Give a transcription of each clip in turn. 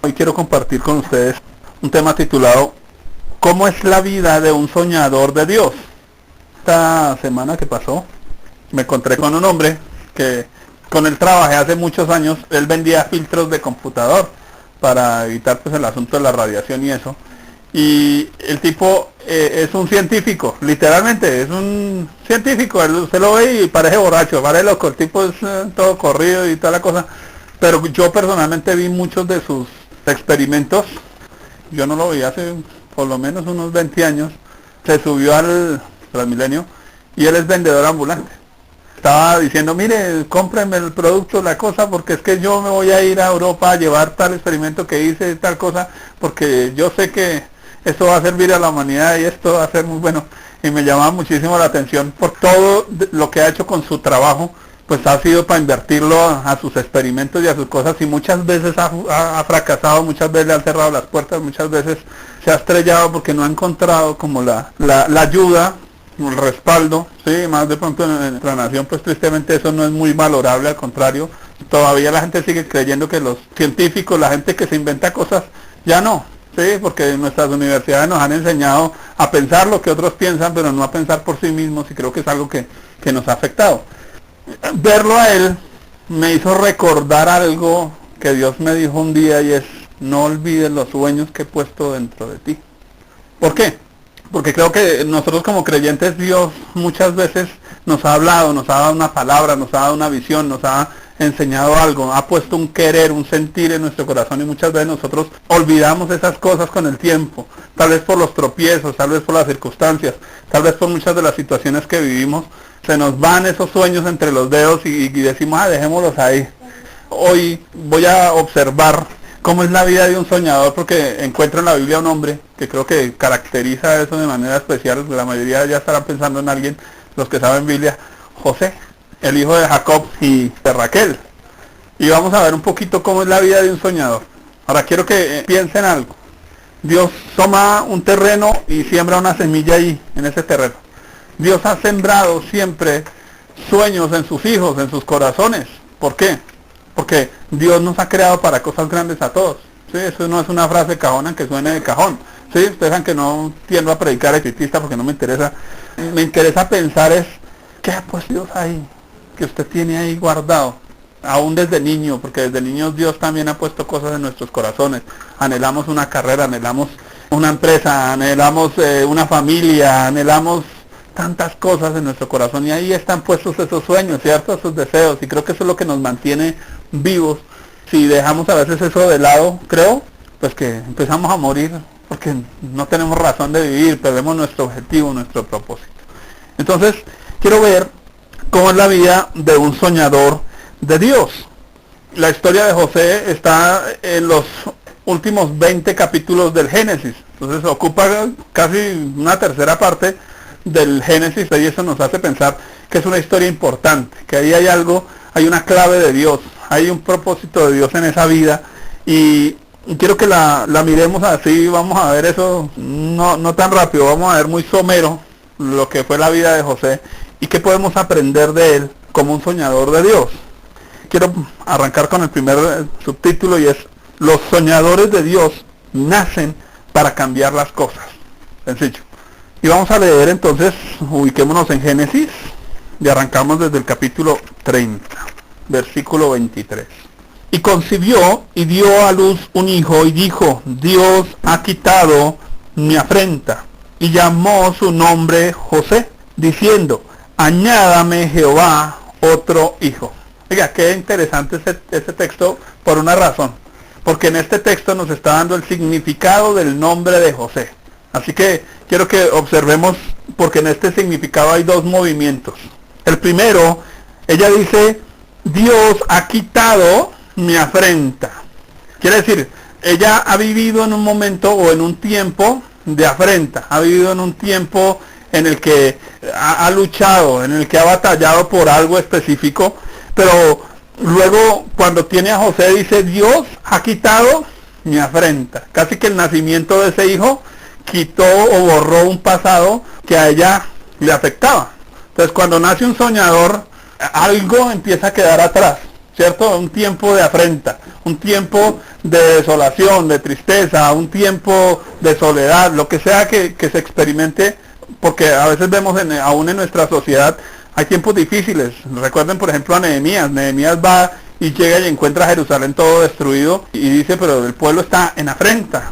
Hoy quiero compartir con ustedes un tema titulado ¿Cómo es la vida de un soñador de Dios? Esta semana que pasó me encontré con un hombre que con él trabajé hace muchos años. Él vendía filtros de computador para evitar pues el asunto de la radiación y eso. Y el tipo es un científico, literalmente es un científico. Usted lo ve y parece borracho, parece loco. El tipo es todo corrido y toda la cosa. Pero yo personalmente vi muchos de sus experimentos. Yo no lo vi hace por lo menos unos 20 años. Se subió al Transmilenio y él es vendedor ambulante. Estaba diciendo, mire, cómprenme el producto, la cosa, porque es que yo me voy a ir a Europa a llevar tal experimento que hice, tal cosa, porque yo sé que esto va a servir a la humanidad y esto va a ser muy bueno. Y me llamaba muchísimo la atención por todo lo que ha hecho con su trabajo, pues ha sido para invertirlo a sus experimentos y a sus cosas, y muchas veces ha fracasado, muchas veces le han cerrado las puertas, muchas veces se ha estrellado porque no ha encontrado como la ayuda, el respaldo, sí, más de pronto en nuestra nación pues tristemente eso no es muy valorable, al contrario, todavía la gente sigue creyendo que los científicos, la gente que se inventa cosas, ya no, sí, porque nuestras universidades nos han enseñado a pensar lo que otros piensan, pero no a pensar por sí mismos, y creo que es algo que nos ha afectado. Verlo a él me hizo recordar algo que Dios me dijo un día, y es: no olvides los sueños que he puesto dentro de ti. ¿Por qué? Porque creo que nosotros como creyentes, Dios muchas veces nos ha hablado, nos ha dado una palabra, nos ha dado una visión, nos ha enseñado algo, ha puesto un querer, un sentir en nuestro corazón, y muchas veces nosotros olvidamos esas cosas con el tiempo, tal vez por los tropiezos, tal vez por las circunstancias, tal vez por muchas de las situaciones que vivimos. Se nos van esos sueños entre los dedos y decimos, dejémoslos ahí. Hoy voy a observar cómo es la vida de un soñador, porque encuentro en la Biblia un hombre que creo que caracteriza eso de manera especial. La mayoría ya estarán pensando en alguien, los que saben Biblia: José, el hijo de Jacob y de Raquel. Y vamos a ver un poquito cómo es la vida de un soñador. Ahora quiero que piensen algo. Dios toma un terreno y siembra una semilla ahí, en ese terreno. Dios ha sembrado siempre sueños en sus hijos, en sus corazones. ¿Por qué? Porque Dios nos ha creado para cosas grandes a todos. ¿Sí? Eso no es una frase cajona que suene de cajón. ¿Sí? Ustedes saben que no tiendo a predicar espiritista porque no me interesa. Me interesa pensar es, ¿qué ha puesto Dios ahí? Que usted tiene ahí guardado. Aún desde niño, porque desde niños Dios también ha puesto cosas en nuestros corazones. Anhelamos una carrera, anhelamos una empresa, anhelamos una familia, anhelamos tantas cosas en nuestro corazón, y ahí están puestos esos sueños, ¿cierto? Esos deseos, y creo que eso es lo que nos mantiene vivos. Si dejamos a veces eso de lado, creo, pues que empezamos a morir, porque no tenemos razón de vivir, perdemos nuestro objetivo, nuestro propósito. Entonces, quiero ver cómo es la vida de un soñador de Dios. La historia de José está en los últimos 20 capítulos del Génesis, entonces ocupa casi una tercera parte del Génesis, y eso nos hace pensar que es una historia importante, que ahí hay algo, hay una clave de Dios, hay un propósito de Dios en esa vida, y quiero que la miremos así. Vamos a ver eso no tan rápido, vamos a ver muy somero lo que fue la vida de José y qué podemos aprender de él como un soñador de Dios. Quiero arrancar con el primer subtítulo, y es: los soñadores de Dios nacen para cambiar las cosas. Sencillo. Y vamos a leer entonces, ubiquémonos en Génesis, y arrancamos desde el capítulo 30, versículo 23. Y concibió y dio a luz un hijo, y dijo: Dios ha quitado mi afrenta. Y llamó su nombre José, diciendo: añádame Jehová otro hijo. Oiga, qué interesante este texto por una razón. Porque en este texto nos está dando el significado del nombre de José. Así que quiero que observemos, porque en este significado hay dos movimientos. El primero, ella dice: Dios ha quitado mi afrenta. Quiere decir, ella ha vivido en un momento o en un tiempo de afrenta. Ha vivido en un tiempo en el que ha luchado, en el que ha batallado por algo específico. Pero luego, cuando tiene a José, dice: Dios ha quitado mi afrenta. Casi que el nacimiento de ese hijo quitó o borró un pasado que a ella le afectaba. Entonces, cuando nace un soñador, algo empieza a quedar atrás. ¿cierto? Un tiempo de afrenta, un tiempo de desolación, de tristeza, un tiempo de soledad, lo que sea que se experimente, porque a veces vemos aún en nuestra sociedad, hay tiempos difíciles. Recuerden, por ejemplo, a Nehemías. Nehemías va y llega y encuentra a Jerusalén todo destruido y dice, pero el pueblo está en afrenta.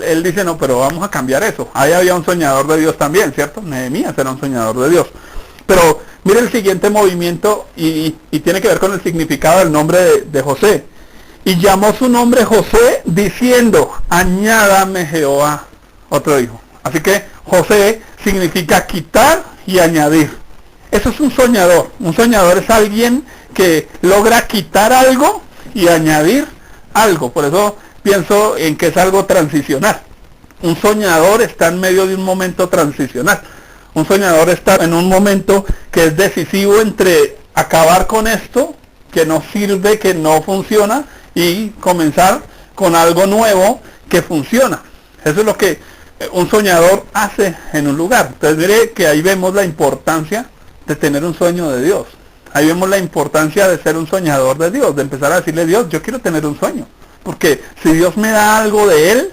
Él dice, no, pero vamos a cambiar eso. Ahí había un soñador de Dios también, ¿cierto? Nehemías era un soñador de Dios. Pero mire el siguiente movimiento y tiene que ver con el significado del nombre de José. Y llamó su nombre José diciendo, añádame Jehová otro hijo. Así que José significa quitar y añadir. Eso es un soñador. Un soñador es alguien que logra quitar algo y añadir algo. Por eso pienso en que es algo transicional. Un soñador está en medio de un momento transicional. Un soñador está en un momento que es decisivo entre acabar con esto, que no sirve, que no funciona, y comenzar con algo nuevo que funciona. Eso es lo que un soñador hace en un lugar. Entonces mire que ahí vemos la importancia de tener un sueño de Dios. Ahí vemos la importancia de ser un soñador de Dios, de empezar a decirle a Dios, yo quiero tener un sueño. Porque si Dios me da algo de Él,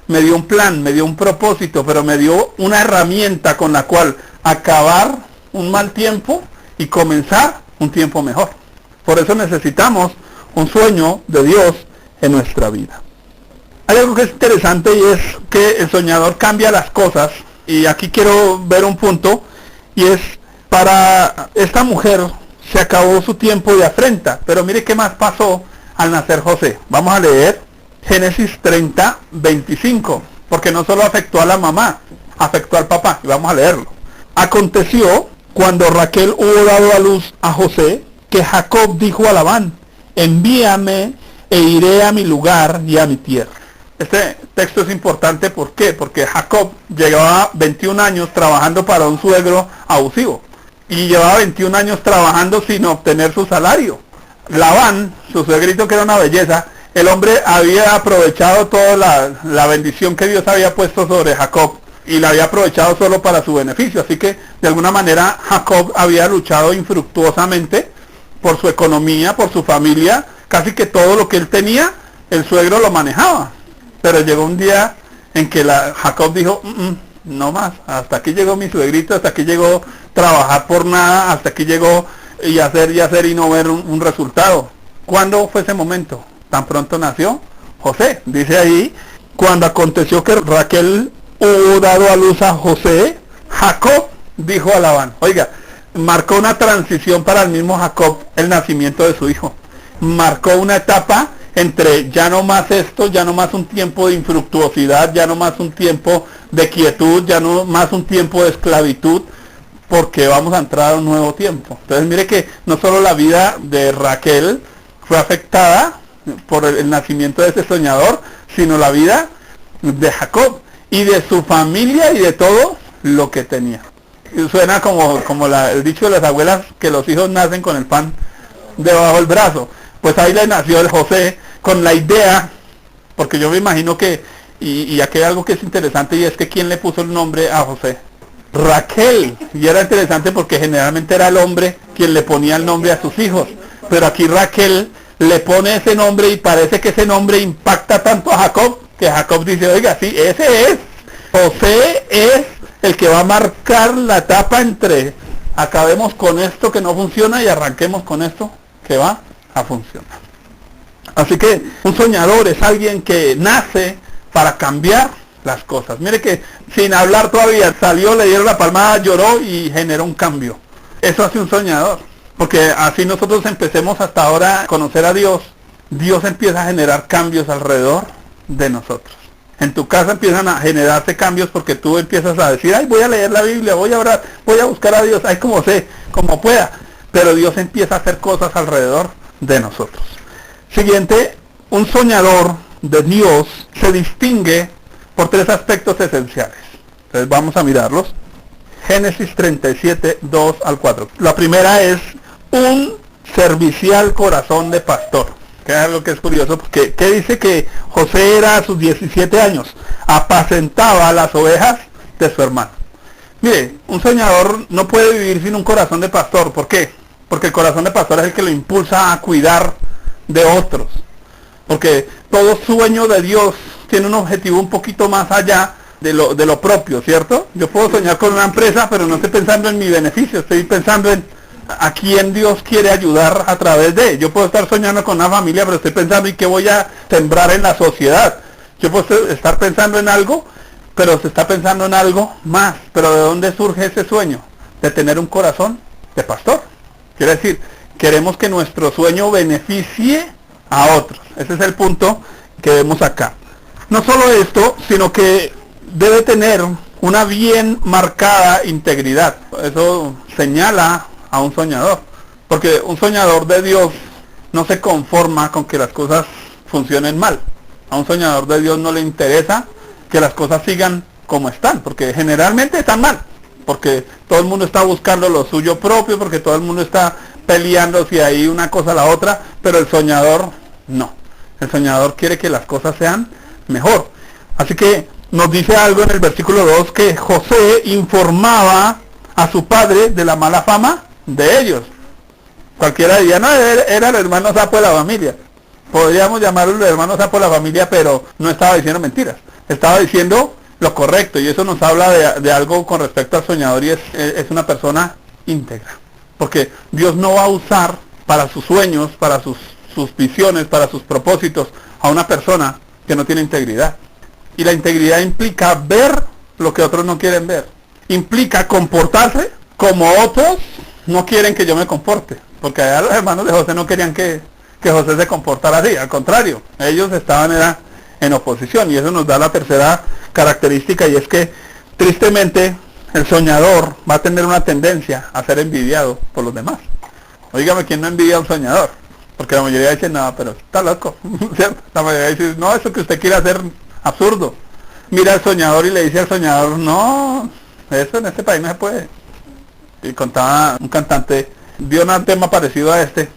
me dio un plan, me dio un propósito, pero me dio una herramienta con la cual acabar un mal tiempo y comenzar un tiempo mejor. Por eso necesitamos un sueño de Dios en nuestra vida. Hay algo que es interesante y es que el soñador cambia las cosas. Y aquí quiero ver un punto, y es, para esta mujer se acabó su tiempo de afrenta, pero mire qué más pasó al nacer José. Vamos a leer Génesis 30, 25, porque no solo afectó a la mamá, afectó al papá, y vamos a leerlo. Aconteció, cuando Raquel hubo dado a luz a José, que Jacob dijo a Labán, envíame e iré a mi lugar y a mi tierra. Este texto es importante, ¿por qué? Porque Jacob llevaba 21 años trabajando para un suegro abusivo, y llevaba 21 años trabajando sin obtener su salario. Labán, su suegrito, que era una belleza, el hombre había aprovechado toda la bendición que Dios había puesto sobre Jacob, y la había aprovechado solo para su beneficio. Así que de alguna manera Jacob había luchado infructuosamente por su economía, por su familia. Casi que todo lo que él tenía, el suegro lo manejaba. Pero llegó un día en que Jacob dijo, no más, hasta aquí llegó mi suegrito, hasta aquí llegó trabajar por nada, hasta aquí llegó y hacer y no ver un resultado. ¿Cuándo fue ese momento? Tan pronto nació José. Dice ahí, cuando aconteció que Raquel hubo dado a luz a José, Jacob dijo a Labán, oiga, marcó una transición para el mismo Jacob el nacimiento de su hijo. Marcó una etapa entre ya no más esto, ya no más un tiempo de infructuosidad, ya no más un tiempo de quietud, ya no más un tiempo de esclavitud, porque vamos a entrar a un nuevo tiempo. Entonces mire que no solo la vida de Raquel fue afectada por el nacimiento de ese soñador, sino la vida de Jacob y de su familia y de todo lo que tenía. Suena como el dicho de las abuelas, que los hijos nacen con el pan debajo del brazo. Pues ahí le nació el José con la idea, porque yo me imagino que, y aquí hay algo que es interesante, y es que ¿quién le puso el nombre a José? Raquel. Y era interesante porque generalmente era el hombre quien le ponía el nombre a sus hijos, pero aquí Raquel le pone ese nombre, y parece que ese nombre impacta tanto a Jacob, que Jacob dice, oiga, sí, ese es, José es el que va a marcar la etapa entre acabemos con esto que no funciona y arranquemos con esto que va a funcionar. Así que un soñador es alguien que nace para cambiar las cosas. Mire que sin hablar todavía salió, le dieron la palmada, lloró y generó un cambio. Eso hace un soñador, porque así nosotros empecemos hasta ahora a conocer a Dios, Dios empieza a generar cambios alrededor de nosotros. En tu casa empiezan a generarse cambios porque tú empiezas a decir, ay, voy a leer la Biblia, voy a orar, voy a buscar a Dios, ay, como sé, como pueda. Pero Dios empieza a hacer cosas alrededor de nosotros. Siguiente, un soñador de Dios se distingue por tres aspectos esenciales. Entonces vamos a mirarlos. Génesis 37, 2 al 4. La primera es un servicial corazón de pastor. Que es algo que es curioso, porque ¿qué dice? Que José era a sus 17 años, apacentaba las ovejas de su hermano. Mire, un soñador no puede vivir sin un corazón de pastor. ¿Por qué? Porque el corazón de pastor es el que lo impulsa a cuidar de otros. Porque todo sueño de Dios tiene un objetivo un poquito más allá de lo propio, ¿cierto? Yo puedo soñar con una empresa, pero no estoy pensando en mi beneficio, estoy pensando en a quién Dios quiere ayudar a través de. Yo puedo estar soñando con una familia, pero estoy pensando en qué voy a sembrar en la sociedad. Yo puedo estar pensando en algo, pero se está pensando en algo más. Pero ¿de dónde surge ese sueño? De tener un corazón de pastor. Quiere decir, queremos que nuestro sueño beneficie a otros. Ese es el punto que vemos acá. No solo esto, sino que debe tener una bien marcada integridad. Eso señala a un soñador. Porque un soñador de Dios no se conforma con que las cosas funcionen mal. A un soñador de Dios no le interesa que las cosas sigan como están, porque generalmente están mal. Porque todo el mundo está buscando lo suyo propio, porque todo el mundo está peleando si hay una cosa o la otra, pero el soñador no. El soñador quiere que las cosas sean mejor. Así que nos dice algo en el versículo 2, que José informaba a su padre de la mala fama de ellos. Cualquiera diría, no, era el hermano sapo de la familia. Podríamos llamarlo el hermano sapo de la familia, pero no estaba diciendo mentiras. Estaba diciendo lo correcto, y eso nos habla de algo con respecto al soñador, y es una persona íntegra. Porque Dios no va a usar para sus sueños, para sus visiones, para sus propósitos, a una persona que no tiene integridad. Y la integridad implica ver lo que otros no quieren ver. Implica comportarse como otros no quieren que yo me comporte. Porque allá los hermanos de José no querían que José se comportara así. Al contrario, ellos estaban en oposición. Y eso nos da la tercera característica, y es que tristemente el soñador va a tener una tendencia a ser envidiado por los demás. Oígame, ¿quién no envidia a un soñador? Porque la mayoría dice, no, pero está loco, ¿cierto? La mayoría dice, no, eso que usted quiere hacer absurdo. Mira al soñador y le dice al soñador, no, eso en este país no se puede. Y contaba un cantante, vio un tema parecido a este.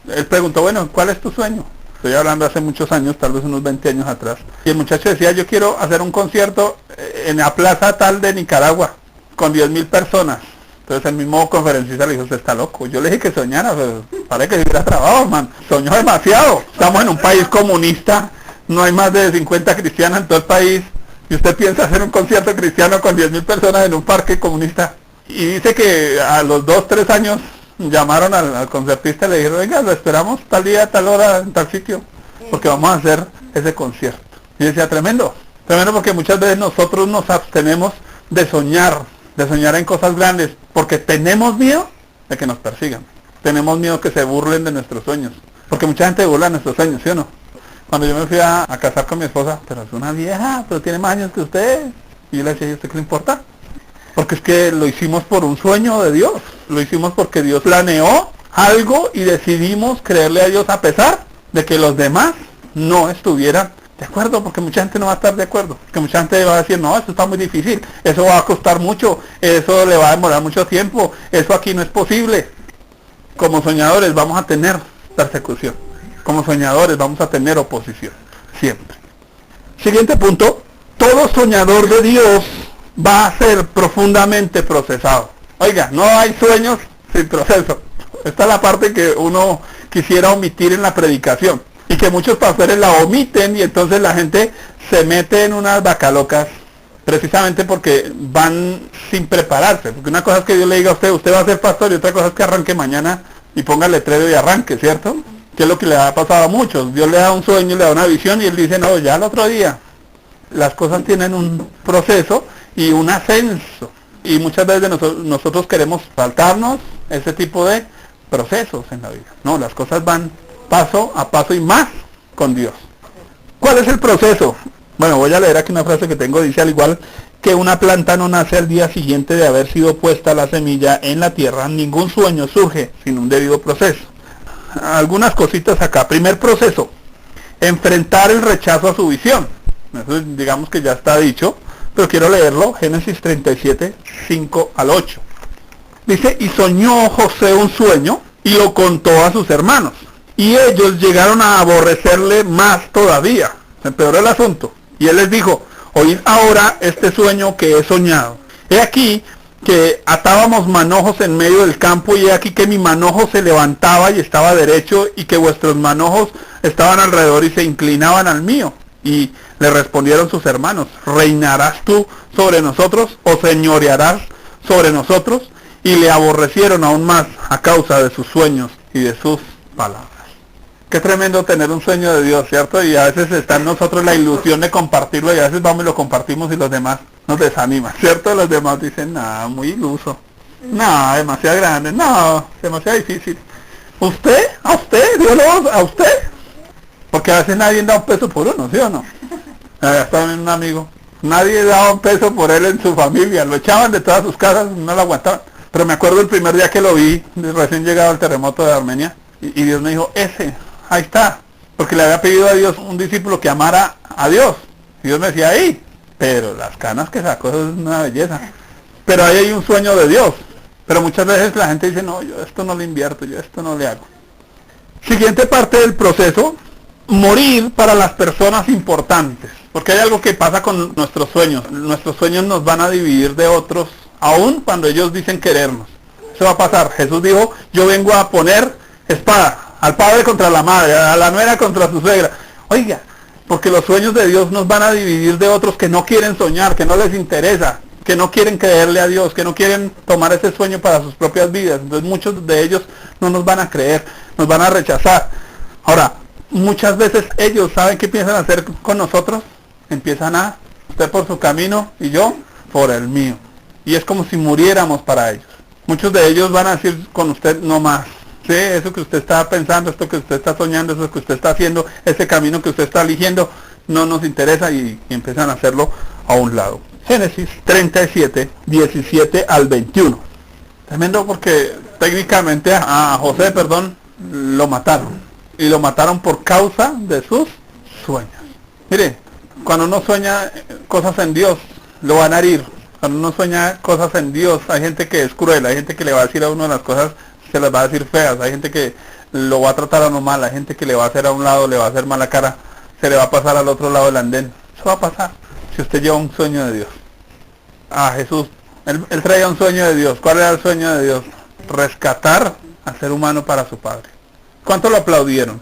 Él preguntó, bueno, ¿cuál es tu sueño? Estoy hablando hace muchos años, tal vez unos 20 años atrás. Y el muchacho decía, yo quiero hacer un concierto en la plaza tal de Nicaragua, con 10,000 personas. Entonces el mismo conferencista le dijo, usted está loco. Yo le dije que soñara, pero parece que si hubiera trabajo, man. Soñó demasiado. Estamos en un país comunista, no hay más de 50 cristianos en todo el país, y usted piensa hacer un concierto cristiano con 10,000 personas en un parque comunista. Y dice que a los 2-3 años llamaron al concertista y le dijeron, venga, lo esperamos tal día, tal hora, en tal sitio, porque vamos a hacer ese concierto. Y decía, tremendo, porque muchas veces nosotros nos abstenemos de soñar en cosas grandes, porque tenemos miedo de que nos persigan, tenemos miedo que se burlen de nuestros sueños, porque mucha gente burla de nuestros sueños, ¿sí o no? Cuando yo me fui a casar con mi esposa, pero es una vieja, pero tiene más años que usted, y yo le decía, ¿y usted qué le importa? Porque es que lo hicimos por un sueño de Dios, lo hicimos porque Dios planeó algo y decidimos creerle a Dios a pesar de que los demás no estuvieran de acuerdo, porque mucha gente no va a estar de acuerdo, porque mucha gente va a decir, no, eso está muy difícil, eso va a costar mucho, eso le va a demorar mucho tiempo, eso aquí no es posible. Como soñadores vamos a tener persecución, como soñadores vamos a tener oposición, siempre. Siguiente punto, todo soñador de Dios va a ser profundamente procesado. Oiga, no hay sueños sin proceso. Esta es la parte que uno quisiera omitir en la predicación, y que muchos pastores la omiten, y entonces la gente se mete en unas vacalocas precisamente porque van sin prepararse. Porque una cosa es que Dios le diga a usted va a ser pastor, y otra cosa es que arranque mañana y ponga el letrero y arranque, ¿cierto? Que es lo que le ha pasado a muchos. Dios le da un sueño, le da una visión, y él dice, no, ya el otro día. Las cosas tienen un proceso y un ascenso, y muchas veces nosotros queremos saltarnos ese tipo de procesos en la vida. No, las cosas van paso a paso, y más con Dios. ¿Cuál es el proceso? Bueno, voy a leer aquí una frase que tengo, dice, al igual que una planta no nace al día siguiente de haber sido puesta la semilla en la tierra, ningún sueño surge sin un debido proceso. Algunas cositas acá. Primer proceso, enfrentar el rechazo a su visión. Eso digamos que ya está dicho, pero quiero leerlo. Génesis 37, 5 al 8. Dice, y soñó José un sueño y lo contó a sus hermanos, y ellos llegaron a aborrecerle más todavía. Se empeoró el asunto, y él les dijo, oíd ahora este sueño que he soñado. He aquí, que atábamos manojos en medio del campo, y he aquí que mi manojo se levantaba y estaba derecho, y que vuestros manojos estaban alrededor y se inclinaban al mío. Y le respondieron sus hermanos: ¿reinarás tú sobre nosotros, o señorearás sobre nosotros? Y le aborrecieron aún más a causa de sus sueños y de sus palabras. Qué tremendo tener un sueño de Dios, ¿cierto? Y a veces está en nosotros la ilusión de compartirlo, y a veces vamos y lo compartimos y los demás nos desaniman, ¿cierto? Los demás dicen: no, muy iluso, no, demasiado grande, no, demasiado difícil. ¿Usted? ¿A usted? ¿Dios lo a usted? Porque a veces nadie da un peso por uno, ¿sí o no? Allá está un amigo, nadie daba un peso por él en su familia, lo echaban de todas sus casas, no lo aguantaban. Pero me acuerdo el primer día que lo vi, recién llegado al terremoto de Armenia, y Dios me dijo: ese, ahí está. Porque le había pedido a Dios un discípulo que amara a Dios. Y Dios me decía: ahí. Pero las canas que sacó, eso es una belleza. Pero ahí hay un sueño de Dios. Pero muchas veces la gente dice: no, yo esto no le invierto, yo esto no le hago. Siguiente parte del proceso: morir para las personas importantes. Porque hay algo que pasa con nuestros sueños. Nuestros sueños nos van a dividir de otros, aun cuando ellos dicen querernos. Eso va a pasar. Jesús dijo: yo vengo a poner espada al padre contra la madre, a la nuera contra su suegra. Oiga, porque los sueños de Dios nos van a dividir de otros que no quieren soñar, que no les interesa, que no quieren creerle a Dios, que no quieren tomar ese sueño para sus propias vidas. Entonces muchos de ellos no nos van a creer, nos van a rechazar. Ahora, muchas veces ellos, ¿saben qué piensan hacer con nosotros? Empiezan a: usted por su camino y yo por el mío. Y es como si muriéramos para ellos. Muchos de ellos van a decir con usted: no más. Sí, eso que usted está pensando, esto que usted está soñando, eso que usted está haciendo, ese camino que usted está eligiendo, no nos interesa, y empiezan a hacerlo a un lado. Génesis 37, 17 al 21. Tremendo, porque técnicamente a José, lo mataron. Y lo mataron por causa de sus sueños. Mire, cuando uno sueña cosas en Dios, lo van a herir. Cuando uno sueña cosas en Dios, hay gente que es cruel, hay gente que le va a decir a uno las cosas, se las va a decir feas, hay gente que lo va a tratar a uno mal, hay gente que le va a hacer a un lado, le va a hacer mala cara, se le va a pasar al otro lado del andén. Eso va a pasar si usted lleva un sueño de Dios. Jesús, él traía un sueño de Dios. ¿Cuál era el sueño de Dios? Rescatar al ser humano para su Padre. ¿Cuánto lo aplaudieron?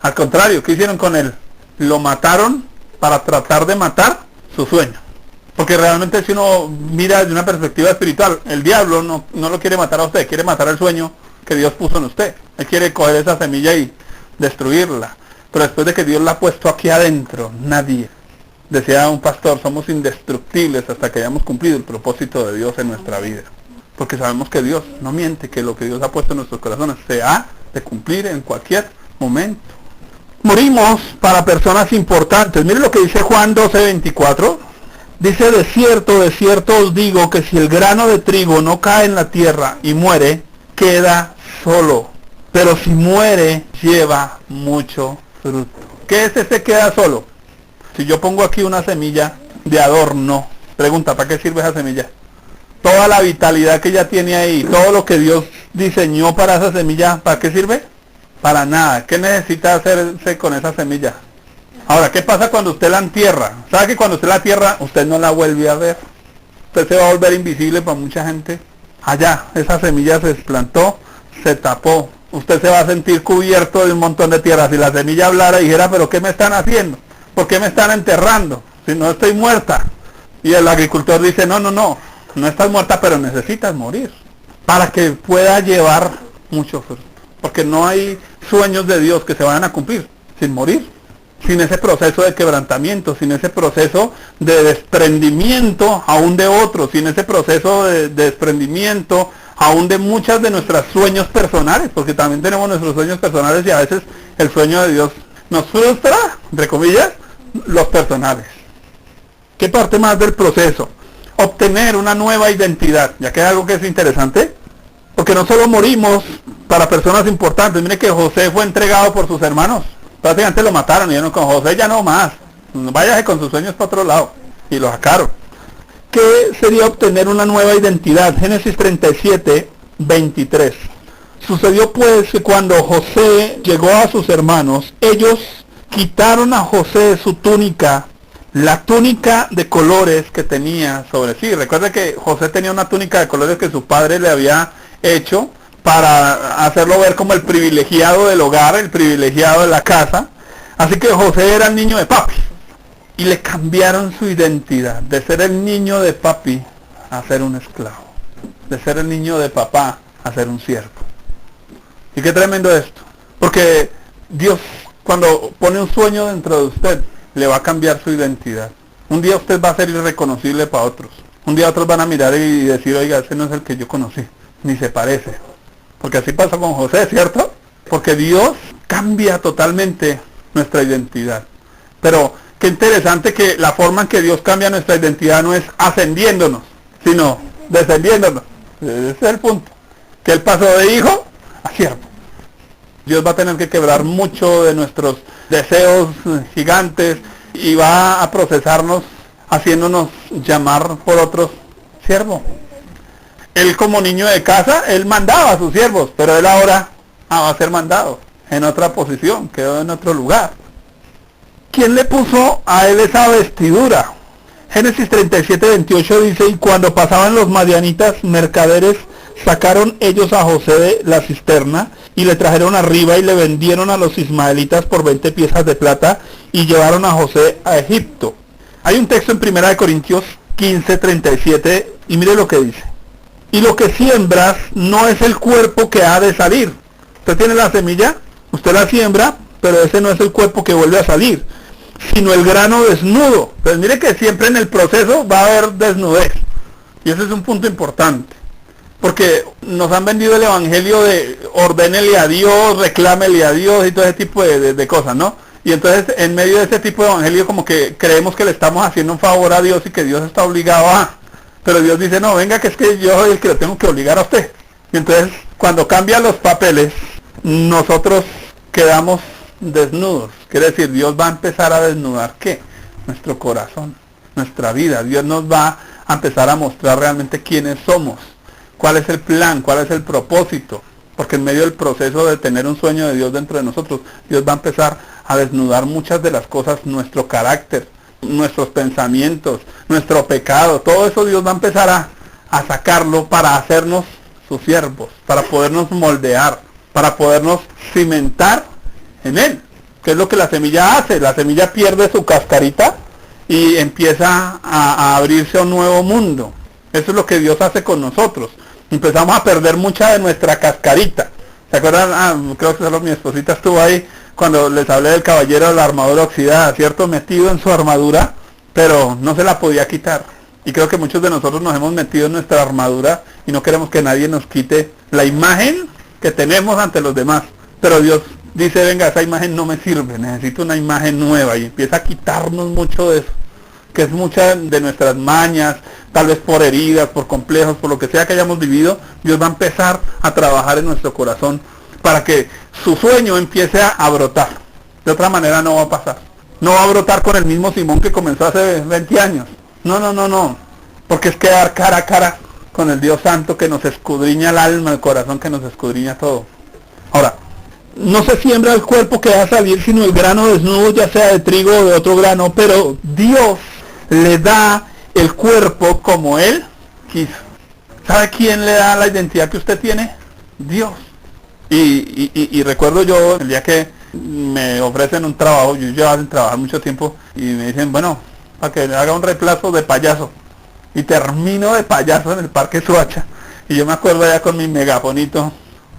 Al contrario, ¿qué hicieron con él? Lo mataron para tratar de matar su sueño. Porque realmente, si uno mira desde una perspectiva espiritual, el diablo no lo quiere matar a usted, quiere matar el sueño que Dios puso en usted. Él quiere coger esa semilla y destruirla. Pero después de que Dios la ha puesto aquí adentro, nadie. Decía un pastor: somos indestructibles hasta que hayamos cumplido el propósito de Dios en nuestra vida. Porque sabemos que Dios no miente, que lo que Dios ha puesto en nuestros corazones se ha de cumplir en cualquier momento. Morimos para personas importantes. Miren lo que dice Juan 12:24. Dice: de cierto os digo que si el grano de trigo no cae en la tierra y muere, queda solo. Pero si muere, lleva mucho fruto. ¿Qué es ese queda solo? Si yo pongo aquí una semilla de adorno, pregunta: ¿para qué sirve esa semilla? Toda la vitalidad que ella tiene ahí, todo lo que Dios diseñó para esa semilla, ¿para qué sirve? Para nada. ¿Qué necesita hacerse con esa semilla? Ahora, ¿qué pasa cuando usted la entierra? ¿Sabe que cuando usted la entierra, usted no la vuelve a ver? Usted se va a volver invisible para mucha gente. Allá, esa semilla se desplantó, se tapó. Usted se va a sentir cubierto de un montón de tierra. Si la semilla hablara y dijera: ¿pero qué me están haciendo? ¿Por qué me están enterrando? Si no estoy muerta. Y el agricultor dice: no estás muerta, pero necesitas morir para que pueda llevar mucho fruto. Porque no hay sueños de Dios que se vayan a cumplir sin morir, sin ese proceso de quebrantamiento, sin ese proceso de desprendimiento aún de otros, sin ese proceso de desprendimiento aún de muchas de nuestros sueños personales, porque también tenemos nuestros sueños personales, y a veces el sueño de Dios nos frustra, entre comillas, los personales. ¿Qué parte más del proceso? Obtener una nueva identidad. Ya que hay algo que es interesante, porque no solo morimos para personas importantes. Mire que José fue entregado por sus hermanos, prácticamente lo mataron, y dijeron: con José ya no más, váyase con sus sueños para otro lado, y lo sacaron. ¿Qué sería obtener una nueva identidad? Génesis 37, 23. Sucedió pues que cuando José llegó a sus hermanos, ellos quitaron a José su túnica, la túnica de colores que tenía sobre sí. Recuerda que José tenía una túnica de colores que su padre le había hecho para hacerlo ver como el privilegiado del hogar, el privilegiado de la casa. Así que José era el niño de papi. Y le cambiaron su identidad, de ser el niño de papi a ser un esclavo, de ser el niño de papá a ser un siervo. Y qué tremendo esto, porque Dios, cuando pone un sueño dentro de usted, le va a cambiar su identidad. Un día usted va a ser irreconocible para otros. Un día otros van a mirar y decir, oiga, ese no es el que yo conocí, ni se parece. Porque así pasó con José, ¿cierto? Porque Dios cambia totalmente nuestra identidad. Pero qué interesante que la forma en que Dios cambia nuestra identidad no es ascendiéndonos, sino descendiéndonos. Ese es el punto. Que Él pasó de hijo a siervo. Dios va a tener que quebrar mucho de nuestros deseos gigantes y va a procesarnos haciéndonos llamar por otros siervo. Él como niño de casa, Él mandaba a sus siervos, pero Él ahora va a ser mandado en otra posición, quedó en otro lugar. ¿Quién le puso a Él esa vestidura? Génesis 37:28 dice, y cuando pasaban los madianitas mercaderes, sacaron ellos a José de la cisterna y le trajeron arriba y le vendieron a los ismaelitas por 20 piezas de plata y llevaron a José a Egipto. Hay un texto en 1 Corintios 15:37 y mire lo que dice. Y lo que siembras no es el cuerpo que ha de salir. Usted tiene la semilla, usted la siembra, pero ese no es el cuerpo que vuelve a salir, sino el grano desnudo. Pues mire que siempre en el proceso va a haber desnudez. Y ese es un punto importante. Porque nos han vendido el evangelio de ordénele a Dios, reclámele a Dios y todo ese tipo de cosas, ¿no? Y entonces en medio de ese tipo de evangelio como que creemos que le estamos haciendo un favor a Dios y que Dios está obligado a... Pero Dios dice, no, venga que es que yo soy el que lo tengo que obligar a usted. Y entonces cuando cambian los papeles, nosotros quedamos desnudos. Quiere decir, Dios va a empezar a desnudar ¿qué? Nuestro corazón, nuestra vida. Dios nos va a empezar a mostrar realmente quiénes somos. ¿Cuál es el plan? ¿Cuál es el propósito? Porque en medio del proceso de tener un sueño de Dios dentro de nosotros, Dios va a empezar a desnudar muchas de las cosas, nuestro carácter, nuestros pensamientos, nuestro pecado, todo eso Dios va a empezar a sacarlo para hacernos sus siervos, para podernos moldear, para podernos cimentar en Él. ¿Qué es lo que la semilla hace? La semilla pierde su cascarita y empieza a abrirse a un nuevo mundo. Eso es lo que Dios hace con nosotros. Empezamos a perder mucha de nuestra cascarita. ¿Se acuerdan? Creo que solo mi esposita estuvo ahí cuando les hablé del caballero de la armadura oxidada, ¿cierto? Metido en su armadura, pero no se la podía quitar. Y creo que muchos de nosotros nos hemos metido en nuestra armadura y no queremos que nadie nos quite la imagen que tenemos ante los demás. Pero Dios dice, venga, esa imagen no me sirve, necesito una imagen nueva, y empieza a quitarnos mucho de eso, que es muchas de nuestras mañas, tal vez por heridas, por complejos, por lo que sea que hayamos vivido. Dios va a empezar a trabajar en nuestro corazón para que su sueño empiece a brotar. De otra manera no va a pasar. No va a brotar con el mismo Simón que comenzó hace 20 años. No. Porque es quedar cara a cara con el Dios Santo que nos escudriña el alma, el corazón, que nos escudriña todo. Ahora, no se siembra el cuerpo que va a salir, sino el grano desnudo, ya sea de trigo o de otro grano, pero Dios le da el cuerpo como Él quiso. ¿Sabe quién le da la identidad que usted tiene? Dios. Y recuerdo yo el día que me ofrecen un trabajo, yo llevo sin trabajar mucho tiempo, y me dicen, bueno, para que haga un reemplazo de payaso, y termino de payaso en el Parque Suacha, y yo me acuerdo allá con mi megafonito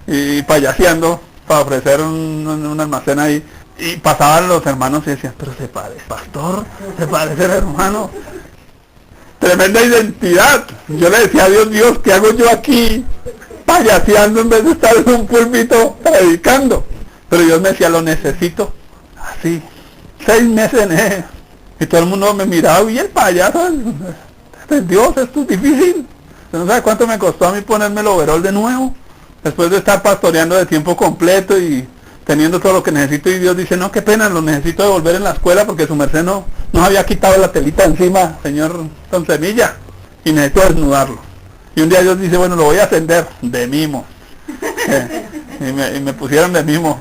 y payaseando para ofrecer un almacén ahí, y pasaban los hermanos y decían, pero se parece pastor, se parece el hermano. Tremenda identidad. Yo le decía a Dios, ¿qué hago yo aquí payaseando en vez de estar en un púlpito predicando? Pero Dios me decía, lo necesito así. 6 meses en él. Y todo el mundo me miraba, y el payaso, Dios, esto es difícil. No sabe cuánto me costó a mí ponerme el overol de nuevo, después de estar pastoreando de tiempo completo y teniendo todo lo que necesito. Y Dios dice, no, qué pena, lo necesito devolver en la escuela porque su merced no había quitado la telita encima, señor Don Semilla, y necesito desnudarlo. Y un día Dios dice, bueno, lo voy a ascender de mimo. y me pusieron de mimo.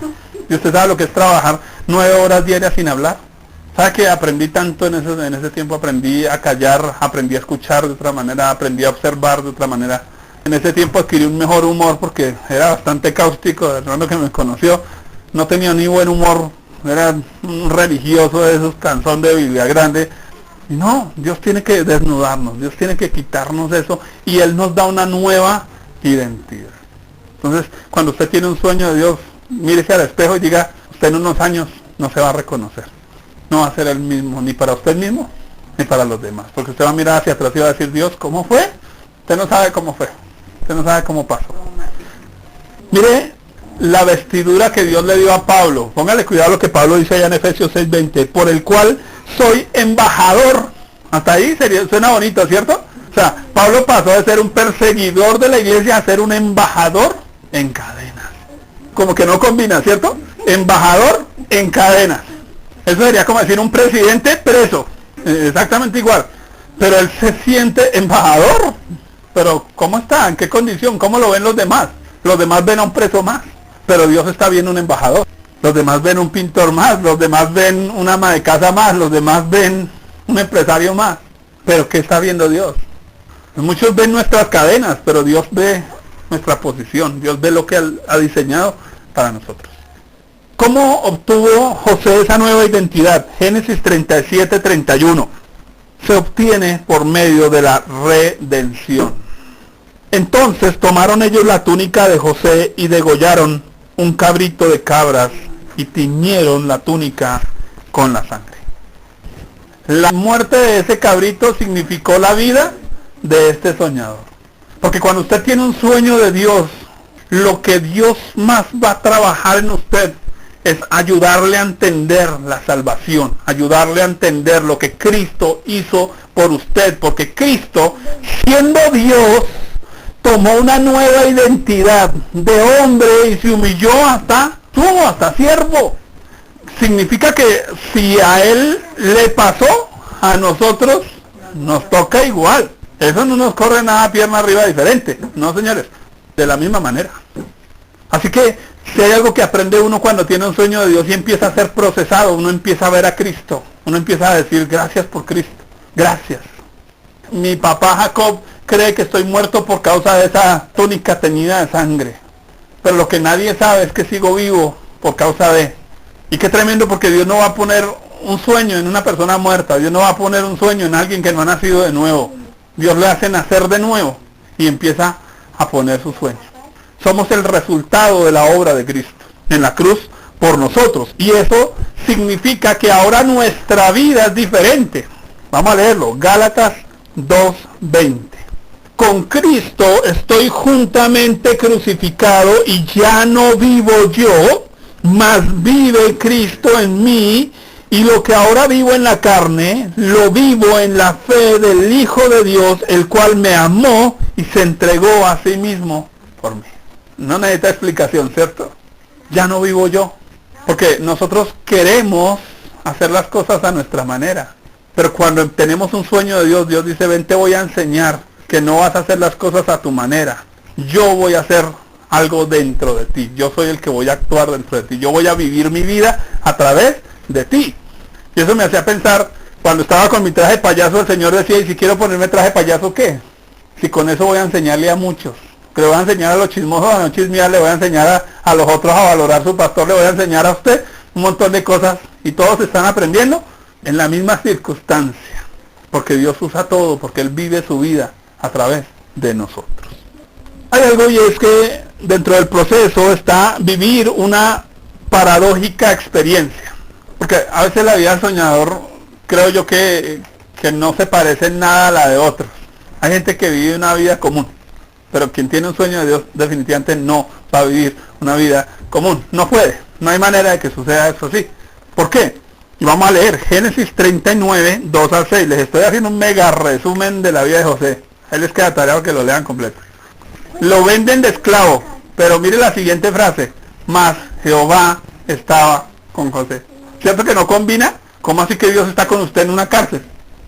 Y usted sabe lo que es trabajar 9 horas diarias sin hablar. ¿Sabe que aprendí tanto en ese tiempo? Aprendí a callar, aprendí a escuchar de otra manera, aprendí a observar de otra manera. En ese tiempo adquirí un mejor humor porque era bastante cáustico. El hermano que me conoció no tenía ni buen humor, era un religioso de esos, canzón de Biblia grande. Y no, Dios tiene que desnudarnos, Dios tiene que quitarnos eso y Él nos da una nueva identidad. Entonces, cuando usted tiene un sueño de Dios, mírese al espejo y diga, usted en unos años no se va a reconocer. No va a ser el mismo, ni para usted mismo, ni para los demás. Porque usted va a mirar hacia atrás y va a decir, Dios, ¿cómo fue? Usted no sabe cómo fue. Usted no sabe cómo pasó. Mire la vestidura que Dios le dio a Pablo. Póngale cuidado lo que Pablo dice allá en Efesios 6:20. Por el cual soy embajador. Hasta ahí suena bonito, ¿cierto? O sea, Pablo pasó de ser un perseguidor de la iglesia a ser un embajador en cadenas. Como que no combina, ¿cierto? Embajador en cadenas. Eso sería como decir un presidente preso. Exactamente igual. Pero él se siente embajador. Pero ¿cómo está? ¿En qué condición? ¿Cómo lo ven los demás? Los demás ven a un preso más. Pero Dios está viendo un embajador. Los demás ven un pintor más. Los demás ven un ama de casa más. Los demás ven un empresario más. Pero ¿qué está viendo Dios? Muchos ven nuestras cadenas, pero Dios ve nuestra posición. Dios ve lo que ha diseñado para nosotros. ¿Cómo obtuvo José esa nueva identidad? Génesis 37:31. Se obtiene por medio de la redención. Entonces tomaron ellos la túnica de José y degollaron un cabrito de cabras y tiñeron la túnica con la sangre. La muerte de ese cabrito significó la vida de este soñador. Porque cuando usted tiene un sueño de Dios, lo que Dios más va a trabajar en usted es ayudarle a entender la salvación, ayudarle a entender lo que Cristo hizo por usted, porque Cristo, siendo Dios, tomó una nueva identidad de hombre y se humilló hasta siervo. Significa que si a Él le pasó, a nosotros nos toca igual. Eso no nos corre nada pierna arriba diferente, no señores, de la misma manera. Así que si hay algo que aprende uno cuando tiene un sueño de Dios y empieza a ser procesado, uno empieza a ver a Cristo, uno empieza a decir gracias por Cristo, gracias. Mi papá Jacob cree que estoy muerto por causa de esa túnica teñida de sangre, pero lo que nadie sabe es que sigo vivo por causa de. Y qué tremendo, porque Dios no va a poner un sueño en una persona muerta, Dios no va a poner un sueño en alguien que no ha nacido de nuevo. Dios le hace nacer de nuevo y empieza a poner su sueño. Somos el resultado de la obra de Cristo en la cruz por nosotros. Y eso significa que ahora nuestra vida es diferente. Vamos a leerlo. Gálatas 2:20. Con Cristo estoy juntamente crucificado y ya no vivo yo, mas vive Cristo en mí. Y lo que ahora vivo en la carne, lo vivo en la fe del Hijo de Dios, el cual me amó y se entregó a sí mismo por mí. No necesita explicación, ¿cierto? Ya no vivo yo. Porque nosotros queremos hacer las cosas a nuestra manera. Pero cuando tenemos un sueño de Dios, Dios dice, ven, te voy a enseñar que no vas a hacer las cosas a tu manera. Yo voy a hacer algo dentro de ti. Yo soy el que voy a actuar dentro de ti. Yo voy a vivir mi vida a través de ti. Y eso me hacía pensar, cuando estaba con mi traje de payaso, el Señor decía, ¿y si quiero ponerme traje de payaso qué? Si con eso voy a enseñarle a muchos. Que le voy a enseñar a los chismosos a no chismear, le voy a enseñar a los otros a valorar su pastor, le voy a enseñar a usted un montón de cosas. Y todos están aprendiendo en la misma circunstancia. Porque Dios usa todo, porque Él vive su vida a través de nosotros. Hay algo, y es que dentro del proceso está vivir una paradójica experiencia. Porque a veces la vida del soñador, creo yo que no se parece en nada a la de otros. Hay gente que vive una vida común, pero quien tiene un sueño de Dios definitivamente no va a vivir una vida común. No puede, no hay manera de que suceda eso así. ¿Por qué? Y vamos a leer Génesis 39, 2 al 6. Les estoy haciendo un mega resumen de la vida de José. Ahí les queda tarea que lo lean completo. Lo venden de esclavo, pero mire la siguiente frase. Mas Jehová estaba con José. ¿Cierto que no combina? ¿Cómo así que Dios está con usted en una cárcel?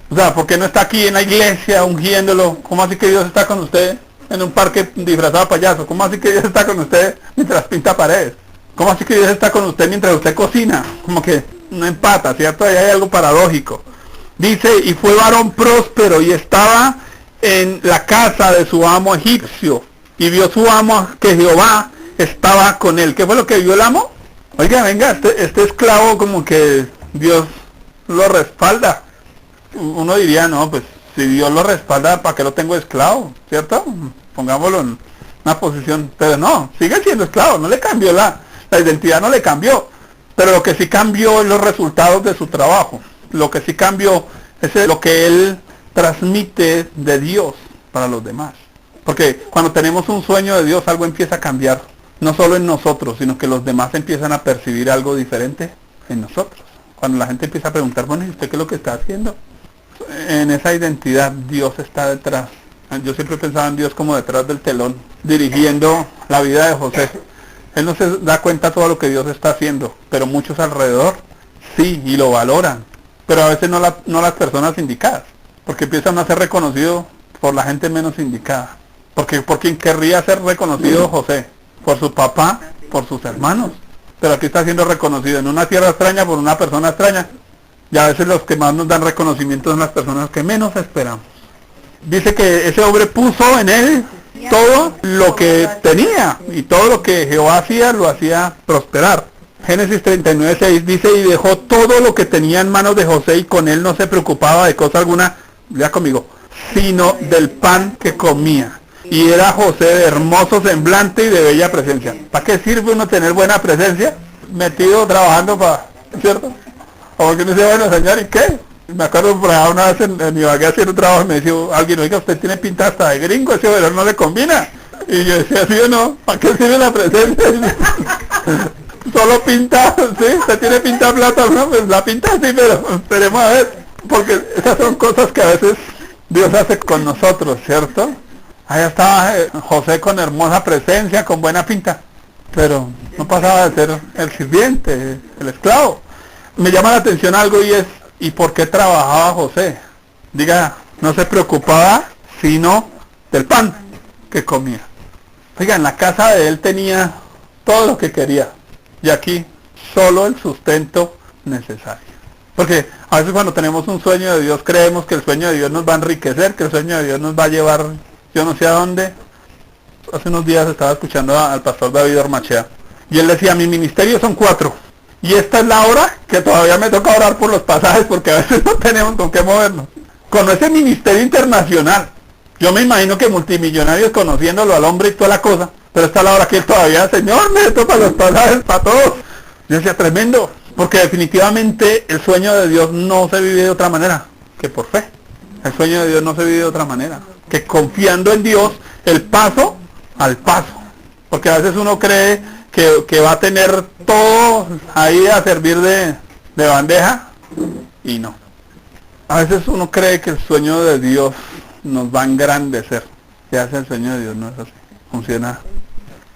O sea, ¿por qué no está aquí en la iglesia ungiéndolo? ¿Cómo así que Dios está con usted en un parque disfrazado de payaso? ¿Cómo así que Dios está con usted mientras pinta paredes? ¿Cómo así que Dios está con usted mientras usted cocina? Como que no empata, ¿cierto? Ahí hay algo paradójico. Dice, y fue varón próspero y estaba en la casa de su amo egipcio. Y vio su amo que Jehová estaba con él. ¿Qué fue lo que vio el amo? Oiga, venga, este esclavo como que Dios lo respalda. Uno diría, no, pues si Dios lo respalda, ¿para qué lo tengo esclavo? ¿Cierto? Pongámoslo en una posición. Pero no, sigue siendo esclavo, no le cambió la identidad, no le cambió. Pero lo que sí cambió es los resultados de su trabajo. Lo que sí cambió es lo que él transmite de Dios para los demás. Porque cuando tenemos un sueño de Dios, algo empieza a cambiar. No solo en nosotros, sino que los demás empiezan a percibir algo diferente en nosotros. Cuando la gente empieza a preguntar, bueno, ¿y usted qué es lo que está haciendo? En esa identidad Dios está detrás. Yo siempre pensaba en Dios como detrás del telón, dirigiendo la vida de José. Él no se da cuenta de todo lo que Dios está haciendo, pero muchos alrededor sí, y lo valoran. Pero a veces no las personas indicadas, porque empiezan a ser reconocidos por la gente menos indicada. Porque por quien querría ser reconocido José, por su papá, por sus hermanos. Pero aquí está siendo reconocido en una tierra extraña por una persona extraña. Y a veces los que más nos dan reconocimiento son las personas que menos esperamos. Dice que ese hombre puso en él todo lo que tenía, y todo lo que Jehová hacía, lo hacía prosperar. Génesis 39:6 dice, y dejó todo lo que tenía en manos de José, y con él no se preocupaba de cosa alguna, lea conmigo, sino del pan que comía. Y era José de hermoso semblante y de bella presencia. ¿Para qué sirve uno tener buena presencia? Metido trabajando para, ¿cierto? O que no se bueno, señor, ¿y qué? Me acuerdo por allá una vez en Ibagué haciendo un trabajo y me decía alguien, oiga, usted tiene pinta hasta de gringo, ese verano no le combina. Y yo decía, ¿sí o no? ¿Para qué sirve la presencia? Solo pinta, ¿sí? ¿Usted tiene pinta plata? No, pues la pinta sí, pero esperemos a ver. Porque esas son cosas que a veces Dios hace con nosotros, ¿cierto? Allá estaba José con hermosa presencia, con buena pinta, pero no pasaba de ser el sirviente, el esclavo. Me llama la atención algo, y es, ¿y por qué trabajaba José? Diga, no se preocupaba sino del pan que comía. Oiga, en la casa de él tenía todo lo que quería, y aquí solo el sustento necesario. Porque a veces cuando tenemos un sueño de Dios, creemos que el sueño de Dios nos va a enriquecer, que el sueño de Dios nos va a llevar yo no sé a dónde. Hace unos días estaba escuchando al pastor David Ormachea, y él decía, mi ministerio son 4, y esta es la hora que todavía me toca orar por los pasajes, porque a veces no tenemos con qué movernos. Con ese ministerio internacional, yo me imagino que multimillonarios conociéndolo al hombre y toda la cosa, pero esta es la hora que él todavía, Señor, me toca los pasajes para todos. Yo decía, tremendo, porque definitivamente el sueño de Dios no se vive de otra manera que por fe. El sueño de Dios no se vive de otra manera que confiando en Dios, el paso al paso. Porque a veces uno cree que va a tener todo ahí a servir de bandeja, y no. A veces uno cree que el sueño de Dios nos va a engrandecer. Se hace el sueño de Dios, no es así. Funciona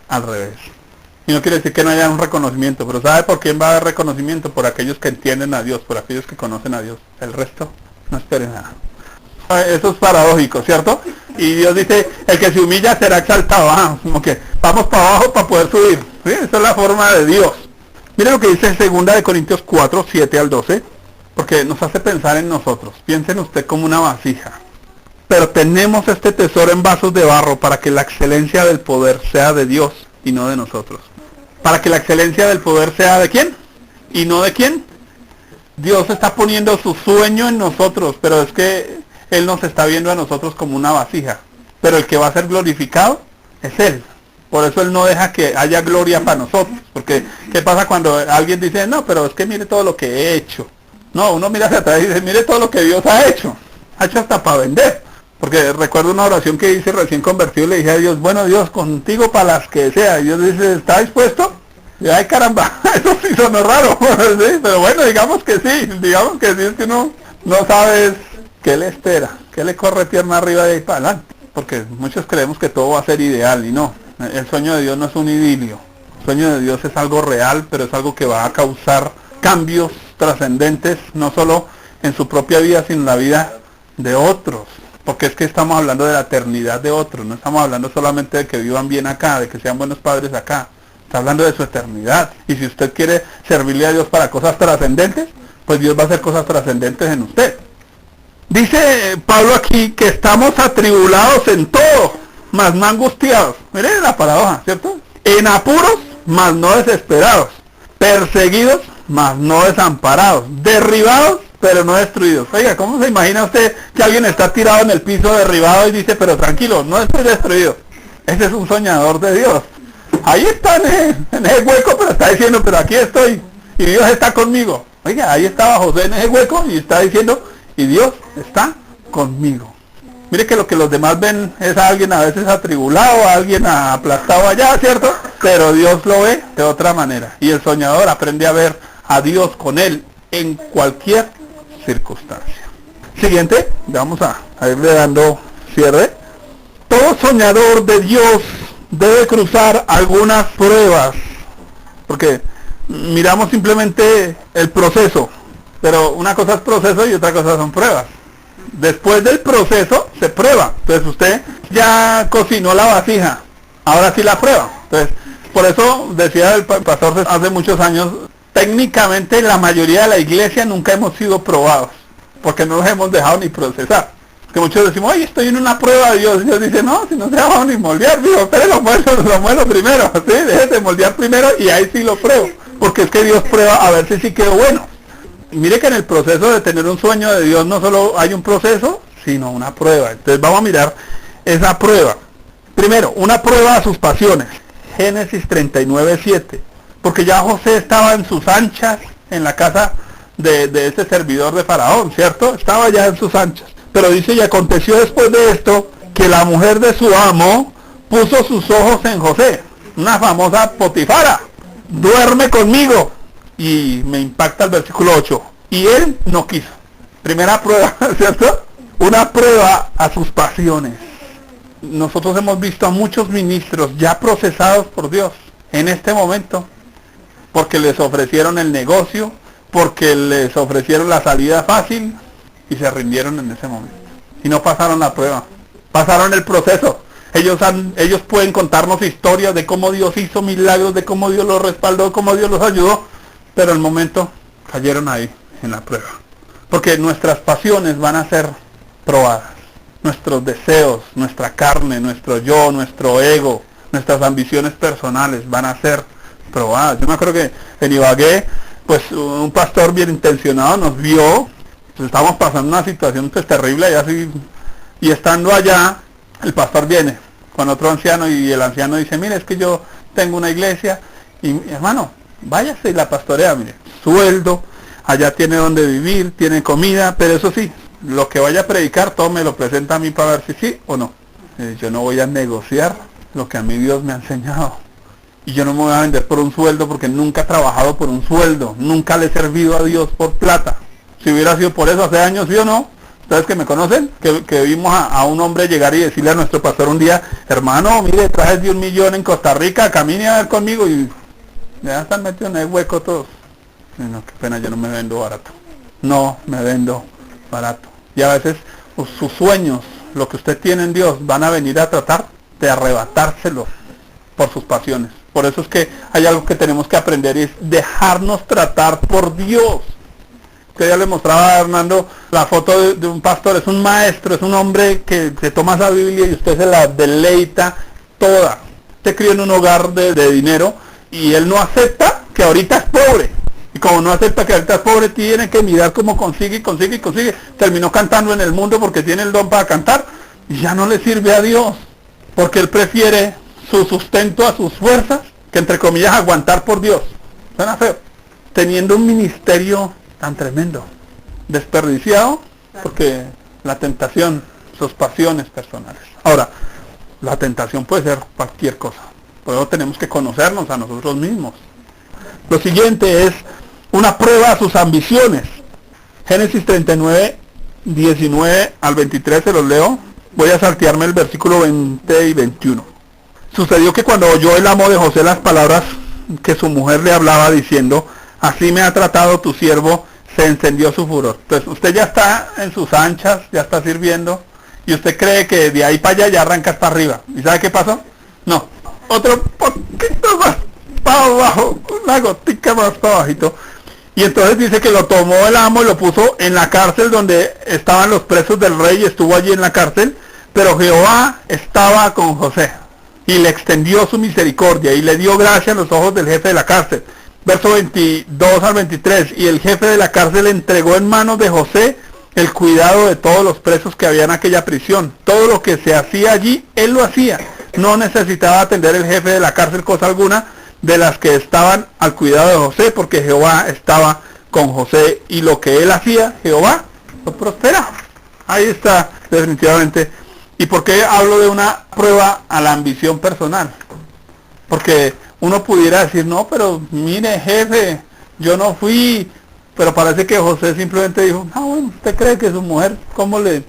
al revés. Y no quiere decir que no haya un reconocimiento, pero ¿sabe por quién va a haber reconocimiento? Por aquellos que entienden a Dios, por aquellos que conocen a Dios. El resto no espere nada. Eso es paradójico, ¿cierto? Y Dios dice, el que se humilla será exaltado. Como que vamos para abajo para poder subir. ¿Sí? Esa es la forma de Dios. Mire lo que dice en 2 Corintios 4, 7 al 12, porque nos hace pensar en nosotros. Piensen usted como una vasija. Pero tenemos este tesoro en vasos de barro, para que la excelencia del poder sea de Dios y no de nosotros. Para que la excelencia del poder sea de ¿quién? ¿Y no de quién? Dios está poniendo su sueño en nosotros, pero es que Él nos está viendo a nosotros como una vasija, pero el que va a ser glorificado es Él. Por eso Él no deja que haya gloria para nosotros, porque ¿qué pasa cuando alguien dice, no, pero es que mire todo lo que he hecho? No, uno mira hacia atrás y dice, mire todo lo que Dios ha hecho hasta para vender. Porque recuerdo una oración que hice recién convertido, le dije a Dios, bueno Dios, contigo para las que sea. Y Dios dice, ¿está dispuesto? Y ay caramba, eso sí sonó raro, ¿sí? Pero bueno, digamos que sí, es que uno no sabe qué le espera, qué le corre pierna arriba de ahí para adelante. Porque muchos creemos que todo va a ser ideal, y no, el sueño de Dios no es un idilio. El sueño de Dios es algo real, pero es algo que va a causar cambios trascendentes, no solo en su propia vida, sino en la vida de otros. Porque es que estamos hablando de la eternidad de otros, no estamos hablando solamente de que vivan bien acá, de que sean buenos padres acá. Está hablando de su eternidad. Y si usted quiere servirle a Dios para cosas trascendentes, pues Dios va a hacer cosas trascendentes en usted. Dice Pablo aquí que estamos atribulados en todo, mas no angustiados. Miren la paradoja, ¿cierto? En apuros, mas no desesperados. Perseguidos, mas no desamparados. Derribados, pero no destruidos. Oiga, ¿cómo se imagina usted que alguien está tirado en el piso derribado y dice, pero tranquilo, no estoy destruido? Ese es un soñador de Dios. Ahí está en ese hueco, pero está diciendo, pero aquí estoy, y Dios está conmigo. Oiga, ahí estaba José en ese hueco y está diciendo, y Dios está conmigo. Mire que lo que los demás ven es a alguien a veces atribulado, a alguien aplastado allá, ¿cierto? Pero Dios lo ve de otra manera. Y el soñador aprende a ver a Dios con él en cualquier circunstancia. Siguiente, vamos a irle dando cierre. Todo soñador de Dios debe cruzar algunas pruebas, porque miramos simplemente el proceso, pero una cosa es proceso y otra cosa son pruebas. Después del proceso se prueba. Entonces usted ya cocinó la vasija, ahora sí la prueba. Entonces, por eso decía el pastor hace muchos años, técnicamente la mayoría de la iglesia nunca hemos sido probados, porque no nos hemos dejado ni procesar. Que muchos decimos, oye, estoy en una prueba de Dios. Dios dice, no, si no se ha dejado ni moldear, digo, pero lo muelo primero, ¿sí? Déjese moldear primero y ahí sí lo pruebo. Porque es que Dios prueba a ver si sí quedó bueno. Y mire que en el proceso de tener un sueño de Dios no solo hay un proceso, sino una prueba. Entonces vamos a mirar esa prueba. Primero, una prueba a sus pasiones. Génesis 39:7. Porque ya José estaba en sus anchas, en la casa de ese servidor de Faraón, ¿cierto? Estaba ya en sus anchas. Pero dice, y aconteció después de esto, que la mujer de su amo puso sus ojos en José. Una famosa Potifara. Duerme conmigo. Y me impacta el versículo 8. Y él no quiso. Primera prueba, ¿cierto? Una prueba a sus pasiones. Nosotros hemos visto a muchos ministros ya procesados por Dios en este momento, porque les ofrecieron el negocio, porque les ofrecieron la salida fácil, y se rindieron en ese momento. Y no pasaron la prueba. Pasaron el proceso. Ellos pueden contarnos historias de cómo Dios hizo milagros, de cómo Dios los respaldó, cómo Dios los ayudó, pero el momento cayeron ahí, en la prueba. Porque nuestras pasiones van a ser probadas. Nuestros deseos, nuestra carne, nuestro yo, nuestro ego, nuestras ambiciones personales van a ser probadas. Yo me acuerdo que en Ibagué, pues un pastor bien intencionado nos vio, pues estábamos pasando una situación pues terrible allá así, y estando allá, el pastor viene con otro anciano y el anciano dice, mire, es que yo tengo una iglesia y hermano, váyase y la pastorea, mire, sueldo, allá tiene donde vivir, tiene comida, pero eso sí, lo que vaya a predicar, todo me lo presenta a mí para ver si sí o no. Yo no voy a negociar lo que a mí Dios me ha enseñado. Y yo no me voy a vender por un sueldo porque nunca he trabajado por un sueldo, nunca le he servido a Dios por plata. Si hubiera sido por eso hace años, ¿sí o no? Ustedes que me conocen, que vimos a un hombre llegar y decirle a nuestro pastor un día, hermano, mire, trajes de 1 millón en Costa Rica, camine a ver conmigo, y ya están metidos en el hueco todos. Y no, qué pena, yo no me vendo barato. No me vendo barato. Y a veces sus sueños, lo que usted tiene en Dios, van a venir a tratar de arrebatárselo por sus pasiones. Por eso es que hay algo que tenemos que aprender y es dejarnos tratar por Dios. Que ya le mostraba a Hernando la foto de un pastor, es un maestro, es un hombre que se toma esa Biblia y usted se la deleita toda. Usted crió en un hogar de dinero y él no acepta que ahorita es pobre. Y como no acepta que ahorita es pobre, tiene que mirar cómo consigue. Terminó cantando en el mundo porque tiene el don para cantar y ya no le sirve a Dios. Porque él prefiere su sustento a sus fuerzas que, entre comillas, aguantar por Dios. Suena feo. Teniendo un ministerio tan tremendo, desperdiciado, porque la tentación, sus pasiones personales. Ahora, la tentación puede ser cualquier cosa. Por eso tenemos que conocernos a nosotros mismos. Lo siguiente es una prueba a sus ambiciones. Génesis 39, 19 al 23 se los leo. Voy a saltearme el versículo 20 y 21. Sucedió que cuando oyó el amo de José las palabras que su mujer le hablaba diciendo, así me ha tratado tu siervo, se encendió su furor. Entonces usted ya está en sus anchas, ya está sirviendo, y usted cree que de ahí para allá ya arrancas para arriba. ¿Y sabe qué pasó? No, otro poquito más. para abajo, una gotica más para abajito. Y entonces dice que lo tomó el amo y lo puso en la cárcel donde estaban los presos del rey, y estuvo allí en la cárcel, pero Jehová estaba con José y le extendió su misericordia y le dio gracia en los ojos del jefe de la cárcel. Verso 22 al 23, y el jefe de la cárcel entregó en manos de José el cuidado de todos los presos que había en aquella prisión. Todo lo que se hacía allí, él lo hacía. No necesitaba atender el jefe de la cárcel cosa alguna de las que estaban al cuidado de José, porque Jehová estaba con José, y lo que él hacía, Jehová lo prosperaba. Ahí está, definitivamente. ¿Y por qué hablo de una prueba a la ambición personal? Porque uno pudiera decir, no, pero mire, jefe, yo no fui, pero parece que José simplemente dijo, ah, bueno, ¿usted cree que su mujer, cómo le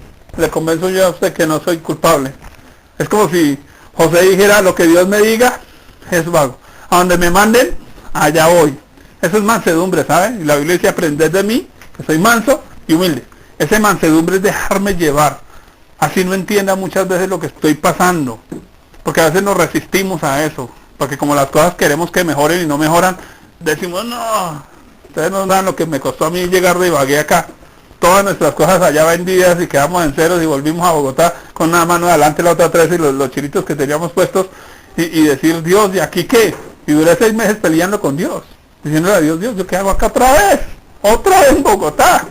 convenzo yo a usted que no soy culpable? Es como si José dijera, lo que Dios me diga, es vago. A donde me manden, allá voy. Eso es mansedumbre, ¿sabe? Y la Biblia dice, aprended de mí, que soy manso y humilde. Ese mansedumbre es dejarme llevar. Así no entienda muchas veces lo que estoy pasando. Porque a veces nos resistimos a eso. Porque como las cosas queremos que mejoren y no mejoran, decimos, no, ustedes no dan lo que me costó a mí llegar de Ibagué acá. Todas nuestras cosas allá vendidas y quedamos en ceros y volvimos a Bogotá con una mano adelante, la otra atrás y los chiritos que teníamos puestos. Y decir, Dios, ¿y aquí qué? Y duré 6 meses peleando con Dios, diciéndole a Dios, Dios, ¿yo qué hago acá otra vez? Otra vez en Bogotá.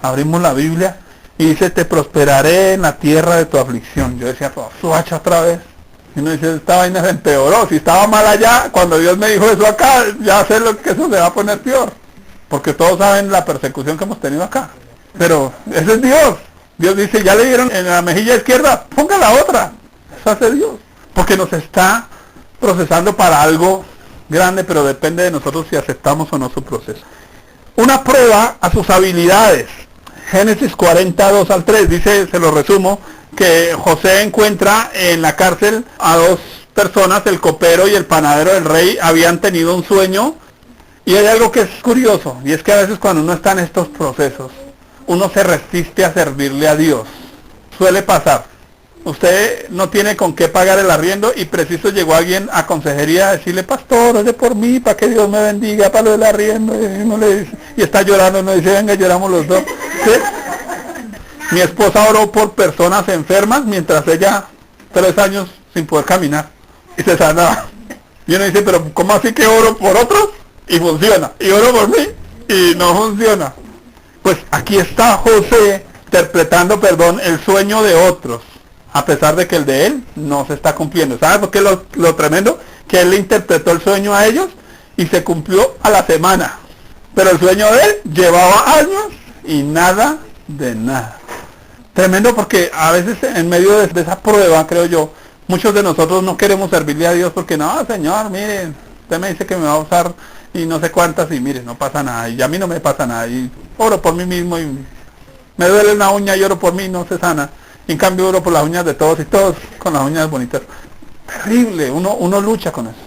Abrimos la Biblia y dice, te prosperaré en la tierra de tu aflicción. Yo decía, suacha otra vez. Y uno dice, esta vaina se empeoró. Si estaba mal allá, cuando Dios me dijo eso acá, ya sé lo que eso se va a poner peor. Porque todos saben la persecución que hemos tenido acá. Pero ese es Dios. Dios dice, ya le dieron en la mejilla izquierda, ponga la otra. Eso hace Dios. Porque nos está procesando para algo grande, pero depende de nosotros si aceptamos o no su proceso. Una prueba a sus habilidades. Génesis 42 al 3 dice, se lo resumo, que José encuentra en la cárcel a 2 personas, el copero y el panadero del rey, habían tenido un sueño. Y hay algo que es curioso, y es que a veces cuando uno está en estos procesos, uno se resiste a servirle a Dios. Suele pasar. Usted no tiene con qué pagar el arriendo y preciso llegó alguien a consejería a decirle, pastor, ore por mí, para que Dios me bendiga, para lo del arriendo. Y uno le dice, y está llorando, uno dice, venga, lloramos los dos. ¿Sí? Mi esposa oró por personas enfermas mientras ella 3 años sin poder caminar y se sanaba. Y uno dice, pero ¿cómo así que oro por otros? Y funciona. Y oro por mí y no funciona. Pues aquí está José interpretando, el sueño de otros, a pesar de que el de él no se está cumpliendo. ¿Sabe por qué lo tremendo? Que él le interpretó el sueño a ellos y se cumplió a la semana. Pero el sueño de él llevaba años y nada de nada. Tremendo, porque a veces en medio de esa prueba, creo yo, muchos de nosotros no queremos servirle a Dios porque no, Señor, mire, usted me dice que me va a usar y no sé cuántas y mire, no pasa nada y a mí no me pasa nada y oro por mí mismo y me duele una uña y oro por mí y no se sana. Y en cambio oro por las uñas de todos y todos con las uñas bonitas. Terrible, uno lucha con eso.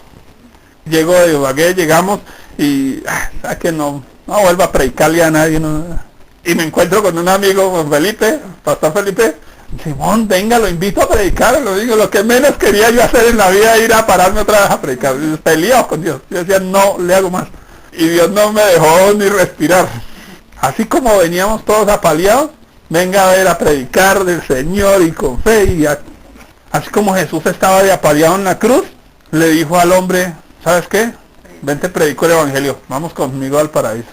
Llego de Ibagué, llegamos y ¿sabes que no vuelvo a predicarle a nadie? No. Y me encuentro con un amigo, con Felipe, Pastor Felipe. Simón, venga, lo invito a predicar. Lo digo, lo que menos quería yo hacer en la vida era ir a pararme otra vez a predicar. Peleado con Dios. Yo decía, no le hago más. Y Dios no me dejó ni respirar. Así como veníamos todos apaleados, venga a ver a predicar del Señor y con fe. Y así como Jesús estaba de apaleado en la cruz, le dijo al hombre, ¿sabes qué? Vente, predico el Evangelio. Vamos conmigo al paraíso.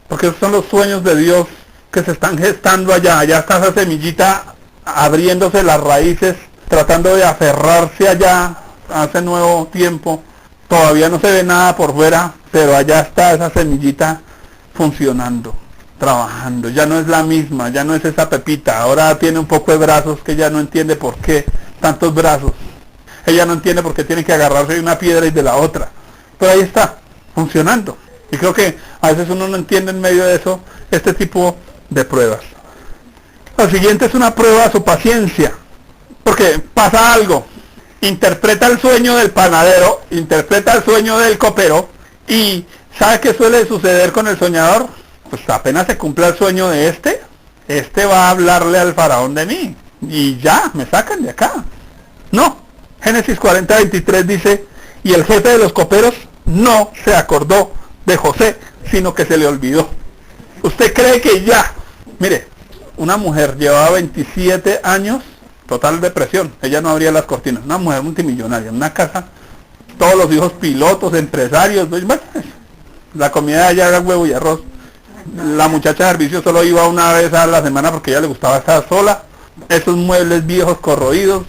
Porque esos son los sueños de Dios que se están gestando allá. Allá está esa semillita abriéndose las raíces, tratando de aferrarse allá a ese nuevo tiempo. Todavía no se ve nada por fuera, pero allá está esa semillita funcionando, trabajando. Ya no es la misma, ya no es esa Pepita. Ahora tiene un poco de brazos que ella no entiende por qué tantos brazos. Ella no entiende por qué tiene que agarrarse de una piedra y de la otra. Pero ahí está, funcionando. Y creo que a veces uno no entiende en medio de eso este tipo de pruebas. Lo siguiente es una prueba a su paciencia. Porque pasa algo. Interpreta el sueño del panadero, interpreta el sueño del copero. Y ¿sabe qué suele suceder con el soñador? Pues apenas se cumpla el sueño de este va a hablarle al faraón de mí. Y ya, me sacan de acá. No. Génesis 40:23 dice, y el jefe de los coperos no se acordó de José, sino que se le olvidó. ¿Usted cree que ya? Mire, una mujer llevaba 27 años, total depresión, ella no abría las cortinas, una mujer multimillonaria, una casa, todos los hijos pilotos, empresarios, bueno, la comida de allá era huevo y arroz. La muchacha de servicio solo iba una vez a la semana porque a ella le gustaba estar sola, esos muebles viejos corroídos,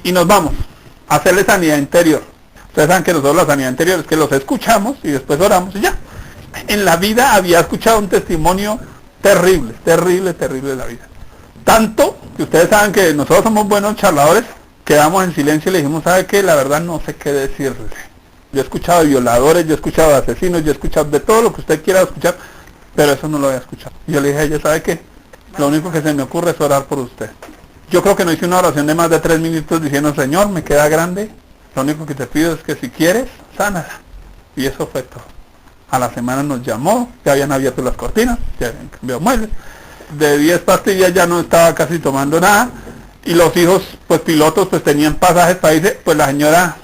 y nos vamos a hacerle sanidad interior. Ustedes saben que nosotros la sanidad interior es que los escuchamos y después oramos y ya. En la vida había escuchado un testimonio terrible, terrible, terrible de la vida. Tanto que ustedes saben que nosotros somos buenos charladores, quedamos en silencio y le dijimos, ¿sabe qué? La verdad no sé qué decirle. Yo he escuchado de violadores, yo he escuchado de asesinos, yo he escuchado de todo lo que usted quiera escuchar, pero eso no lo había escuchado. Y yo le dije a ella, ¿sabe qué? Lo único que se me ocurre es orar por usted. Yo creo que no hice una oración de más de 3 minutos diciendo, Señor, me queda grande, lo único que te pido es que si quieres, sánala. Y eso fue todo. A la semana nos llamó, ya habían abierto las cortinas, ya habían cambiado muebles. De 10 pastillas ya no estaba casi tomando nada. Y los hijos, pues pilotos, pues tenían pasajes para irse, pues la señora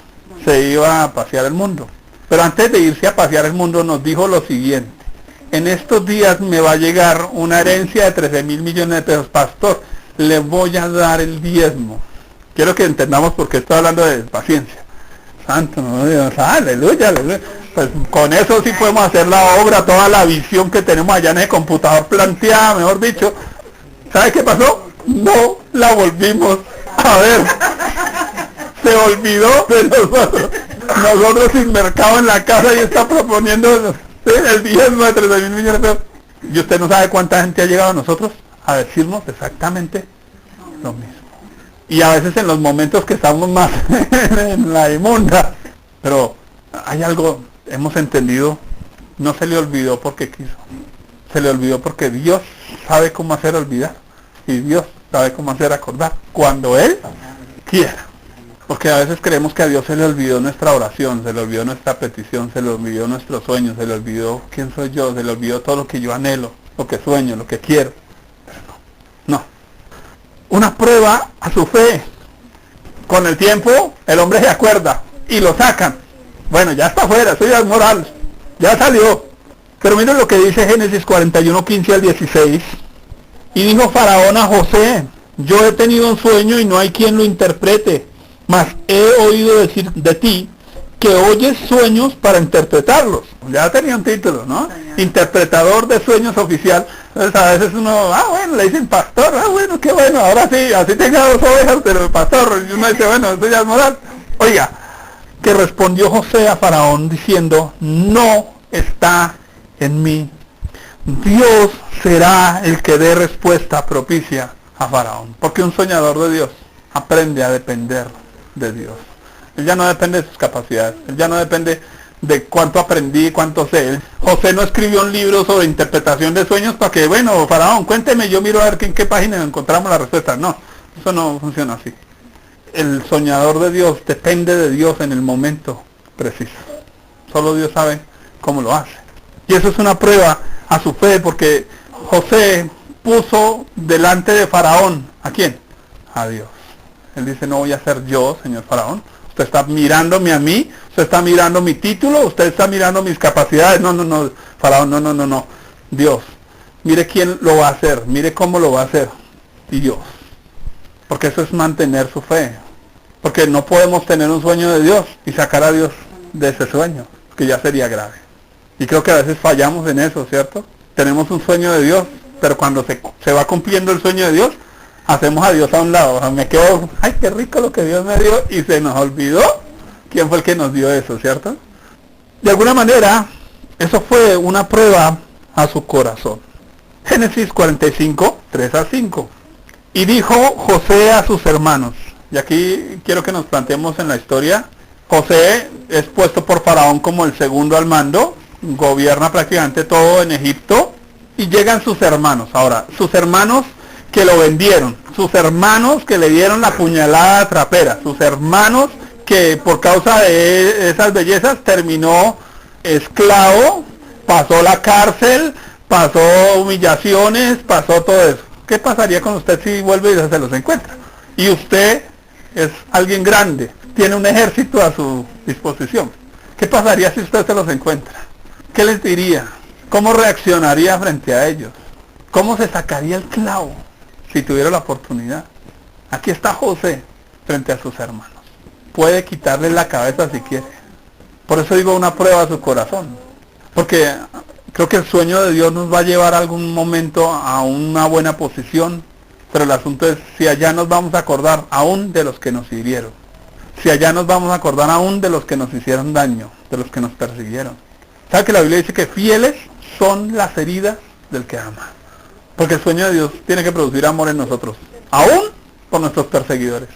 se iba a pasear el mundo. Pero antes de irse a pasear el mundo nos dijo lo siguiente: en estos días me va a llegar una herencia de 13.000 millones de pesos, pastor, le voy a dar el diezmo. Quiero que entendamos por qué estoy hablando de paciencia. Santo, no, Dios, aleluya, aleluya. Pues con eso sí podemos hacer la obra, toda la visión que tenemos allá en el computador planteada, mejor dicho. ¿Sabe qué pasó? No la volvimos a ver. Se olvidó de nosotros. Nosotros sin mercado en la casa y está proponiendo el diezmo de 13.000 millones de pesos. Y usted no sabe cuánta gente ha llegado a nosotros a decirnos exactamente lo mismo. Y a veces en los momentos que estamos más en la inmunda. Pero hay algo, hemos entendido, no se le olvidó porque quiso. Se le olvidó porque Dios sabe cómo hacer olvidar. Y Dios sabe cómo hacer acordar cuando Él quiera. Porque a veces creemos que a Dios se le olvidó nuestra oración, se le olvidó nuestra petición, se le olvidó nuestros sueños, se le olvidó quién soy yo, se le olvidó todo lo que yo anhelo, lo que sueño, lo que quiero. Pero no. Una prueba a su fe. Con el tiempo el hombre se acuerda y lo sacan. Bueno, ya está afuera, eso ya es moral, ya salió. Pero miren lo que dice Génesis 41, 15 al 16. Y dijo Faraón a José: yo he tenido un sueño y no hay quien lo interprete, mas he oído decir de ti que oyes sueños para interpretarlos. Ya tenía un título, ¿no? Interpretador de sueños oficial. Entonces a veces uno, bueno, le dicen pastor, bueno, qué bueno, ahora sí, así tenga 2 ovejas, pero el pastor, y uno dice, bueno, eso ya es moral. Oiga, que respondió José a Faraón diciendo: no está en mí. Dios será el que dé respuesta propicia a Faraón. Porque un soñador de Dios aprende a depender de Dios. Él ya no depende de sus capacidades, él ya no depende de cuánto aprendí, cuánto sé. José no escribió un libro sobre interpretación de sueños para que, bueno, Faraón, cuénteme, yo miro a ver en qué página encontramos la respuesta. No, eso no funciona así. El soñador de Dios depende de Dios en el momento preciso. Solo Dios sabe cómo lo hace. Y eso es una prueba a su fe, porque José puso delante de Faraón, ¿a quién? A Dios. Él dice: no voy a ser yo, señor Faraón. Usted está mirándome a mí, usted está mirando mi título, usted está mirando mis capacidades. No, Faraón, no. Dios, mire quién lo va a hacer, mire cómo lo va a hacer. Y Dios. Porque eso es mantener su fe. Porque no podemos tener un sueño de Dios y sacar a Dios de ese sueño, que ya sería grave. Y creo que a veces fallamos en eso, ¿cierto? Tenemos un sueño de Dios, pero cuando se va cumpliendo el sueño de Dios, hacemos a Dios a un lado. O sea, me quedo, ay, qué rico lo que Dios me dio, y se nos olvidó quién fue el que nos dio eso, ¿cierto? De alguna manera, eso fue una prueba a su corazón. Génesis 45, 3 a 5. Y dijo José a sus hermanos, y aquí quiero que nos planteemos en la historia. José es puesto por Faraón como el segundo al mando, gobierna prácticamente todo en Egipto, y llegan sus hermanos. Ahora, sus hermanos que lo vendieron, sus hermanos que le dieron la puñalada trapera, sus hermanos que por causa de esas bellezas terminó esclavo, pasó la cárcel, pasó humillaciones, pasó todo eso. ¿Qué pasaría con usted si vuelve y se los encuentra? Y usted es alguien grande, tiene un ejército a su disposición. ¿Qué pasaría si usted se los encuentra? ¿Qué les diría? ¿Cómo reaccionaría frente a ellos? ¿Cómo se sacaría el clavo si tuviera la oportunidad? Aquí está José frente a sus hermanos. Puede quitarle la cabeza si quiere. Por eso digo una prueba a su corazón. Porque creo que el sueño de Dios nos va a llevar algún momento a una buena posición. Pero el asunto es si allá nos vamos a acordar aún de los que nos hirieron. Si allá nos vamos a acordar aún de los que nos hicieron daño, de los que nos persiguieron. ¿Sabe que la Biblia dice que fieles son las heridas del que ama? Porque el sueño de Dios tiene que producir amor en nosotros, aún por nuestros perseguidores,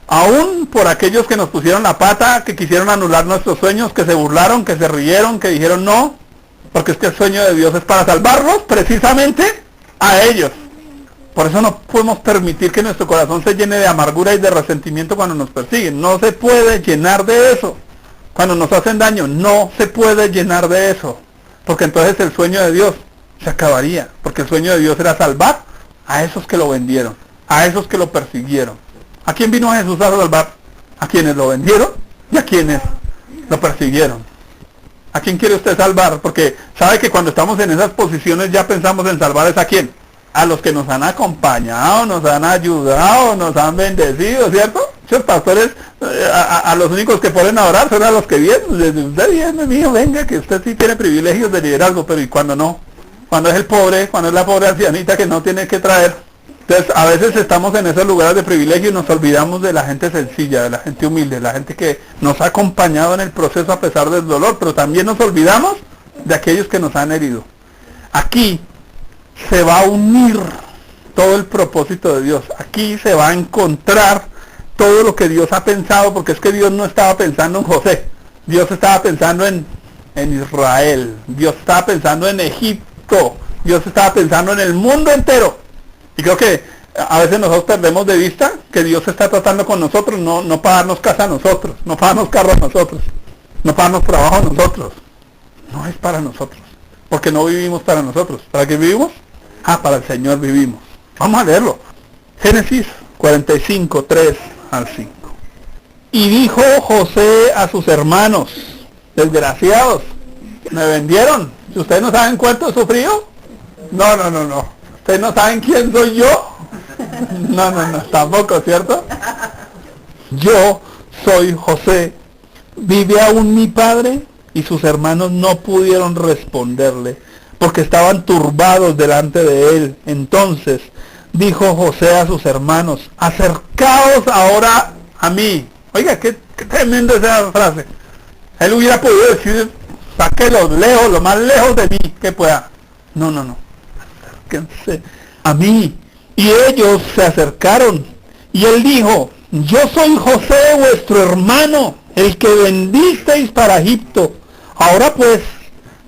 aún por aquellos que nos pusieron la pata, que quisieron anular nuestros sueños, que se burlaron, que se rieron, que dijeron no, porque es que el sueño de Dios es para salvarlos precisamente a ellos. Por eso no podemos permitir que nuestro corazón se llene de amargura y de resentimiento cuando nos persiguen. No se puede llenar de eso. Cuando nos hacen daño, no se puede llenar de eso. Porque entonces el sueño de Dios se acabaría. Porque el sueño de Dios era salvar a esos que lo vendieron, a esos que lo persiguieron. ¿A quién vino Jesús a salvar? A quienes lo vendieron y a quienes lo persiguieron. ¿A quién quiere usted salvar? Porque sabe que cuando estamos en esas posiciones ya pensamos en salvar es a quién. A los que nos han acompañado, nos han ayudado, nos han bendecido, ¿cierto? Muchos pastores, a los únicos que ponen a orar son a los que vienen. Usted viene, mío, venga, que usted sí tiene privilegios de liderazgo, pero ¿y cuando no? Cuando es el pobre, cuando es la pobre ancianita que no tiene que traer. Entonces, a veces estamos en esos lugares de privilegio y nos olvidamos de la gente sencilla, de la gente humilde, de la gente que nos ha acompañado en el proceso a pesar del dolor, pero también nos olvidamos de aquellos que nos han herido. Aquí se va a unir todo el propósito de Dios. Aquí se va a encontrar todo lo que Dios ha pensado, porque es que Dios no estaba pensando en José. Dios estaba pensando en Israel. Dios estaba pensando en Egipto. Dios estaba pensando en el mundo entero. Y creo que a veces nosotros perdemos de vista que Dios está tratando con nosotros, no para darnos casa a nosotros, no para darnos carro a nosotros, no para darnos trabajo a nosotros. No es para nosotros. Porque no vivimos para nosotros. ¿Para qué vivimos? Para el Señor vivimos. Vamos a leerlo. Génesis 45, 3 al 5. Y dijo José a sus hermanos, desgraciados, me vendieron. Si ustedes no saben cuánto he sufrido, no. Ustedes no saben quién soy yo. No, tampoco, ¿cierto? Yo soy José. ¿Vive aún mi padre? Y sus hermanos no pudieron responderle, porque estaban turbados delante de él. Entonces dijo José a sus hermanos, acercaos ahora a mí. Oiga, qué tremenda esa frase. Él hubiera podido decir, sáquelos lejos, lo más lejos de mí que pueda. No. Acérquense a mí. Y ellos se acercaron. Y él dijo, yo soy José, vuestro hermano, el que vendisteis para Egipto. Ahora pues,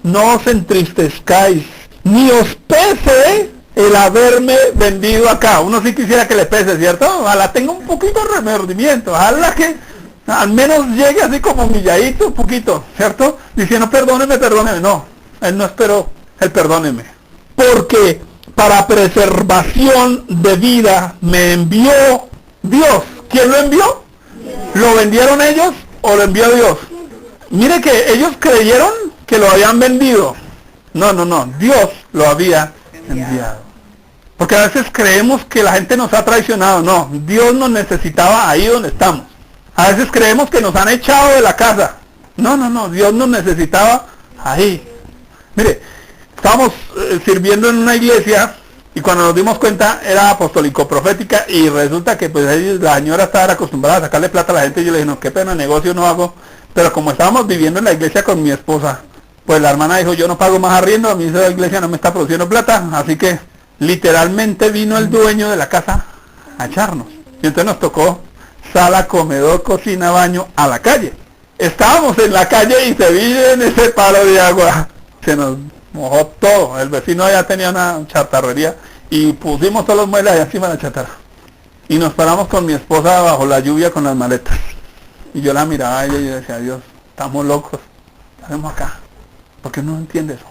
no os entristezcáis, ni os pese el haberme vendido acá. Uno sí quisiera que le pese, ¿cierto? Ojalá tenga un poquito de remordimiento, ojalá que al menos llegue así como humilladito un poquito, ¿cierto? Diciendo, perdóneme. No, él no esperó el perdóneme. Porque para preservación de vida me envió Dios. ¿Quién lo envió? ¿Lo vendieron ellos o lo envió Dios? Mire que ellos creyeron que lo habían vendido. No, Dios lo había enviado. Porque a veces creemos que la gente nos ha traicionado. No, Dios nos necesitaba ahí donde estamos. A veces creemos que nos han echado de la casa. No, Dios nos necesitaba ahí. Mire, estábamos sirviendo en una iglesia y cuando nos dimos cuenta era apostólico-profética y resulta que pues la señora estaba acostumbrada a sacarle plata a la gente y yo le dije, no, qué pena, negocio no hago. Pero como estábamos viviendo en la iglesia con mi esposa, pues la hermana dijo, yo no pago más arriendo, a mí esa iglesia no me está produciendo plata, así que literalmente vino el dueño de la casa a echarnos. Y entonces nos tocó sala, comedor, cocina, baño a la calle. Estábamos en la calle y se vino en ese palo de agua. Se nos mojó todo. El vecino ya tenía una chatarrería y pusimos todos los muebles allá encima de la chatarra. Y nos paramos con mi esposa bajo la lluvia con las maletas. Y yo la miraba a ella y yo decía, Dios, estamos locos, ¿qué hacemos acá? ¿Por qué no entiende eso?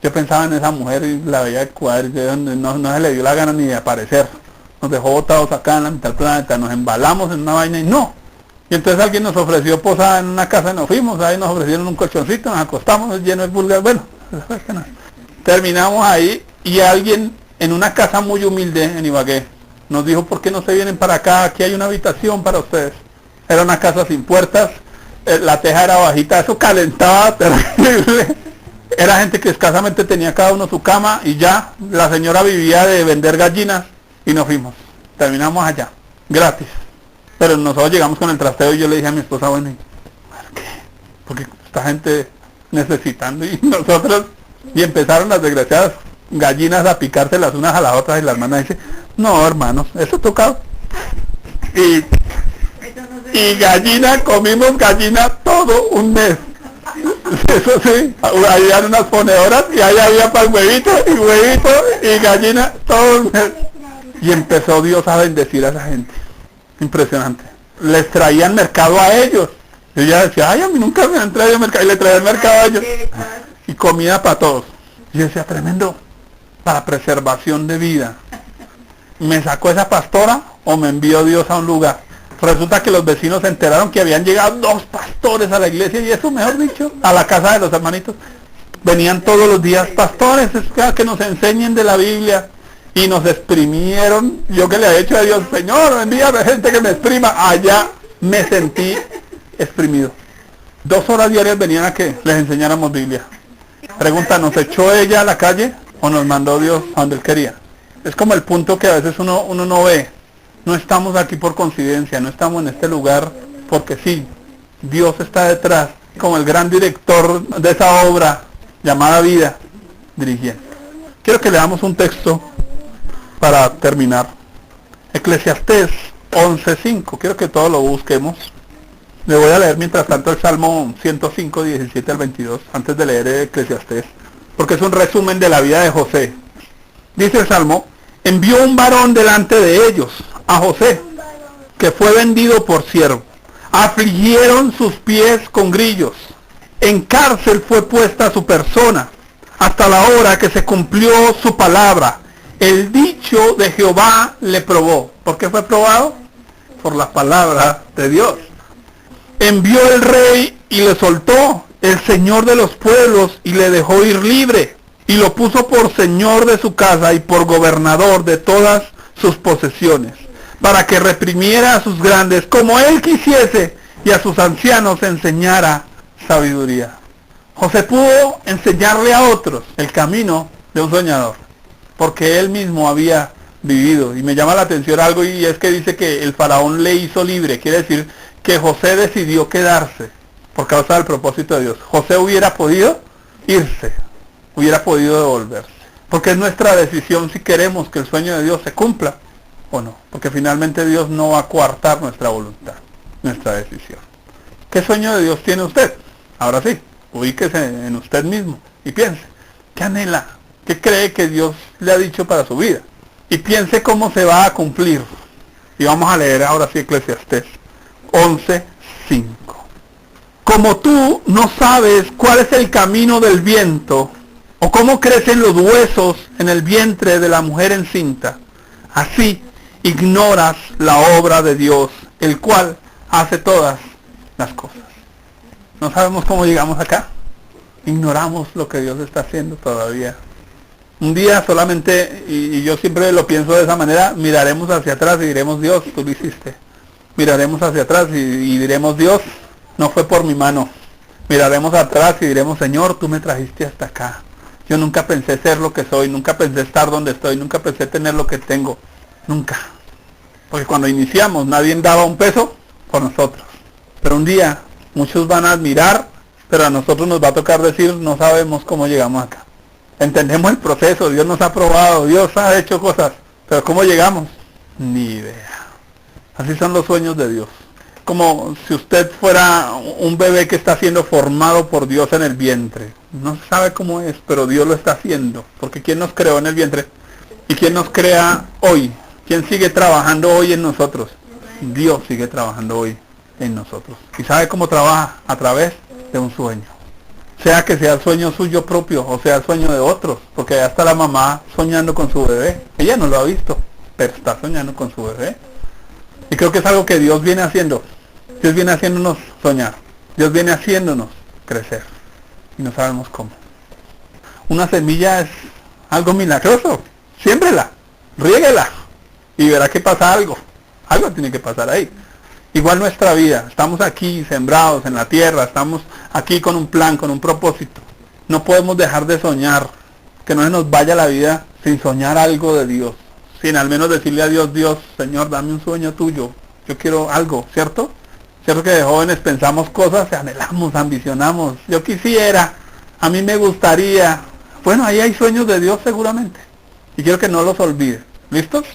Yo pensaba en esa mujer y la veía actuar, no se le dio la gana ni de aparecer. Nos dejó botados acá en la mitad del planeta, nos embalamos en una vaina y no. Y entonces alguien nos ofreció posada en una casa y nos fuimos, ahí nos ofrecieron un colchoncito, nos acostamos lleno de pulgas, bueno, terminamos ahí y alguien en una casa muy humilde en Ibagué nos dijo, ¿por qué no se vienen para acá? Aquí hay una habitación para ustedes. Era una casa sin puertas, la teja era bajita, eso calentaba terrible. Era gente que escasamente tenía cada uno su cama y ya, la señora vivía de vender gallinas y nos fuimos. Terminamos allá, gratis. Pero nosotros llegamos con el trasteo y yo le dije a mi esposa, bueno, ¿por qué? Porque esta gente necesitando y nosotros, y empezaron las desgraciadas gallinas a picarse las unas a las otras y la hermana dice, no hermanos, eso tocado. Y gallina, comimos gallina todo un mes. Eso sí, había unas ponedoras y ahí había para huevito y gallina todo un mes. Y empezó Dios a bendecir a esa gente. Impresionante. Les traían mercado a ellos. Yo ya decía, ay, a mí nunca me han traído mercado. Y le traían mercado a ellos. Y comida para todos. Y yo decía, tremendo. Para preservación de vida. ¿Me sacó esa pastora o me envió Dios a un lugar? Resulta que los vecinos se enteraron que habían llegado 2 pastores a la iglesia. Y eso, mejor dicho, a la casa de los hermanitos. Venían todos los días pastores que nos enseñen de la Biblia. Y nos exprimieron. Yo que le he hecho a Dios, Señor, envíame gente que me exprima. Allá me sentí exprimido. 2 horas diarias venían a que les enseñáramos Biblia. Pregunta, ¿nos echó ella a la calle o nos mandó Dios a donde Él quería? Es como el punto que a veces uno no ve. No estamos aquí por coincidencia, no estamos en este lugar porque sí. Dios está detrás, como el gran director de esa obra llamada vida, dirigiendo. Quiero que leamos un texto para terminar. Eclesiastés 11:5. Quiero que todos lo busquemos. Le voy a leer mientras tanto el Salmo 105, 17 al 22, antes de leer Eclesiastés, porque es un resumen de la vida de José. Dice el Salmo, envió un varón delante de ellos, a José, que fue vendido por siervo. Afligieron sus pies con grillos. En cárcel fue puesta su persona, hasta la hora que se cumplió su palabra. El dicho de Jehová le probó. ¿Por qué fue probado? Por la palabra de Dios. Envió el rey y le soltó, el señor de los pueblos, y le dejó ir libre. Y lo puso por señor de su casa y por gobernador de todas sus posesiones, para que reprimiera a sus grandes como él quisiese y a sus ancianos enseñara sabiduría. José pudo enseñarle a otros el camino de un soñador, porque él mismo había vivido. Y me llama la atención algo, y es que dice que el faraón le hizo libre. Quiere decir que José decidió quedarse por causa del propósito de Dios. José hubiera podido irse, hubiera podido devolverse, porque es nuestra decisión si queremos que el sueño de Dios se cumpla o no, porque finalmente Dios no va a coartar nuestra voluntad, nuestra decisión. ¿Qué sueño de Dios tiene usted? Ahora sí, ubíquese en usted mismo y piense, ¿qué anhela? ¿Qué cree que Dios le ha dicho para su vida? Y piense cómo se va a cumplir. Y vamos a leer ahora sí Eclesiastés 11:5. Como tú no sabes cuál es el camino del viento, o cómo crecen los huesos en el vientre de la mujer encinta, así ignoras la obra de Dios, el cual hace todas las cosas. ¿No sabemos cómo llegamos acá? Ignoramos lo que Dios está haciendo todavía. Un día solamente, y yo siempre lo pienso de esa manera, miraremos hacia atrás y diremos, Dios, tú lo hiciste. Miraremos hacia atrás y diremos, Dios, no fue por mi mano. Miraremos atrás y diremos, Señor, tú me trajiste hasta acá. Yo nunca pensé ser lo que soy, nunca pensé estar donde estoy, nunca pensé tener lo que tengo. Nunca. Porque cuando iniciamos nadie daba un peso por nosotros. Pero un día muchos van a admirar, pero a nosotros nos va a tocar decir, no sabemos cómo llegamos acá. Entendemos el proceso, Dios nos ha probado, Dios ha hecho cosas, pero ¿cómo llegamos? Ni idea. Así son los sueños de Dios. Como si usted fuera un bebé que está siendo formado por Dios en el vientre. No se sabe cómo es, pero Dios lo está haciendo. Porque ¿quién nos creó en el vientre? ¿Y quién nos crea hoy? ¿Quién sigue trabajando hoy en nosotros? Dios sigue trabajando hoy en nosotros. ¿Y sabe cómo trabaja? A través de un sueño. Sea que sea el sueño suyo propio o sea el sueño de otros. Porque allá está la mamá soñando con su bebé. Ella no lo ha visto, pero está soñando con su bebé. Y creo que es algo que Dios viene haciendo Dios viene haciéndonos soñar. Dios viene haciéndonos crecer. Y no sabemos cómo. Una semilla es algo milagroso. Siémbrela, riéguela y verá que pasa algo. Algo tiene que pasar ahí. Igual nuestra vida. Estamos aquí sembrados en la tierra. Estamos aquí con un plan, con un propósito. No podemos dejar de soñar. Que no se nos vaya la vida sin soñar algo de Dios. Sin al menos decirle a Dios, Dios, Señor, dame un sueño tuyo. Yo quiero algo, ¿cierto? Cierto que de jóvenes pensamos cosas, anhelamos, ambicionamos. Yo quisiera, a mí me gustaría. Bueno, ahí hay sueños de Dios seguramente. Y quiero que no los olvide. ¿Listos?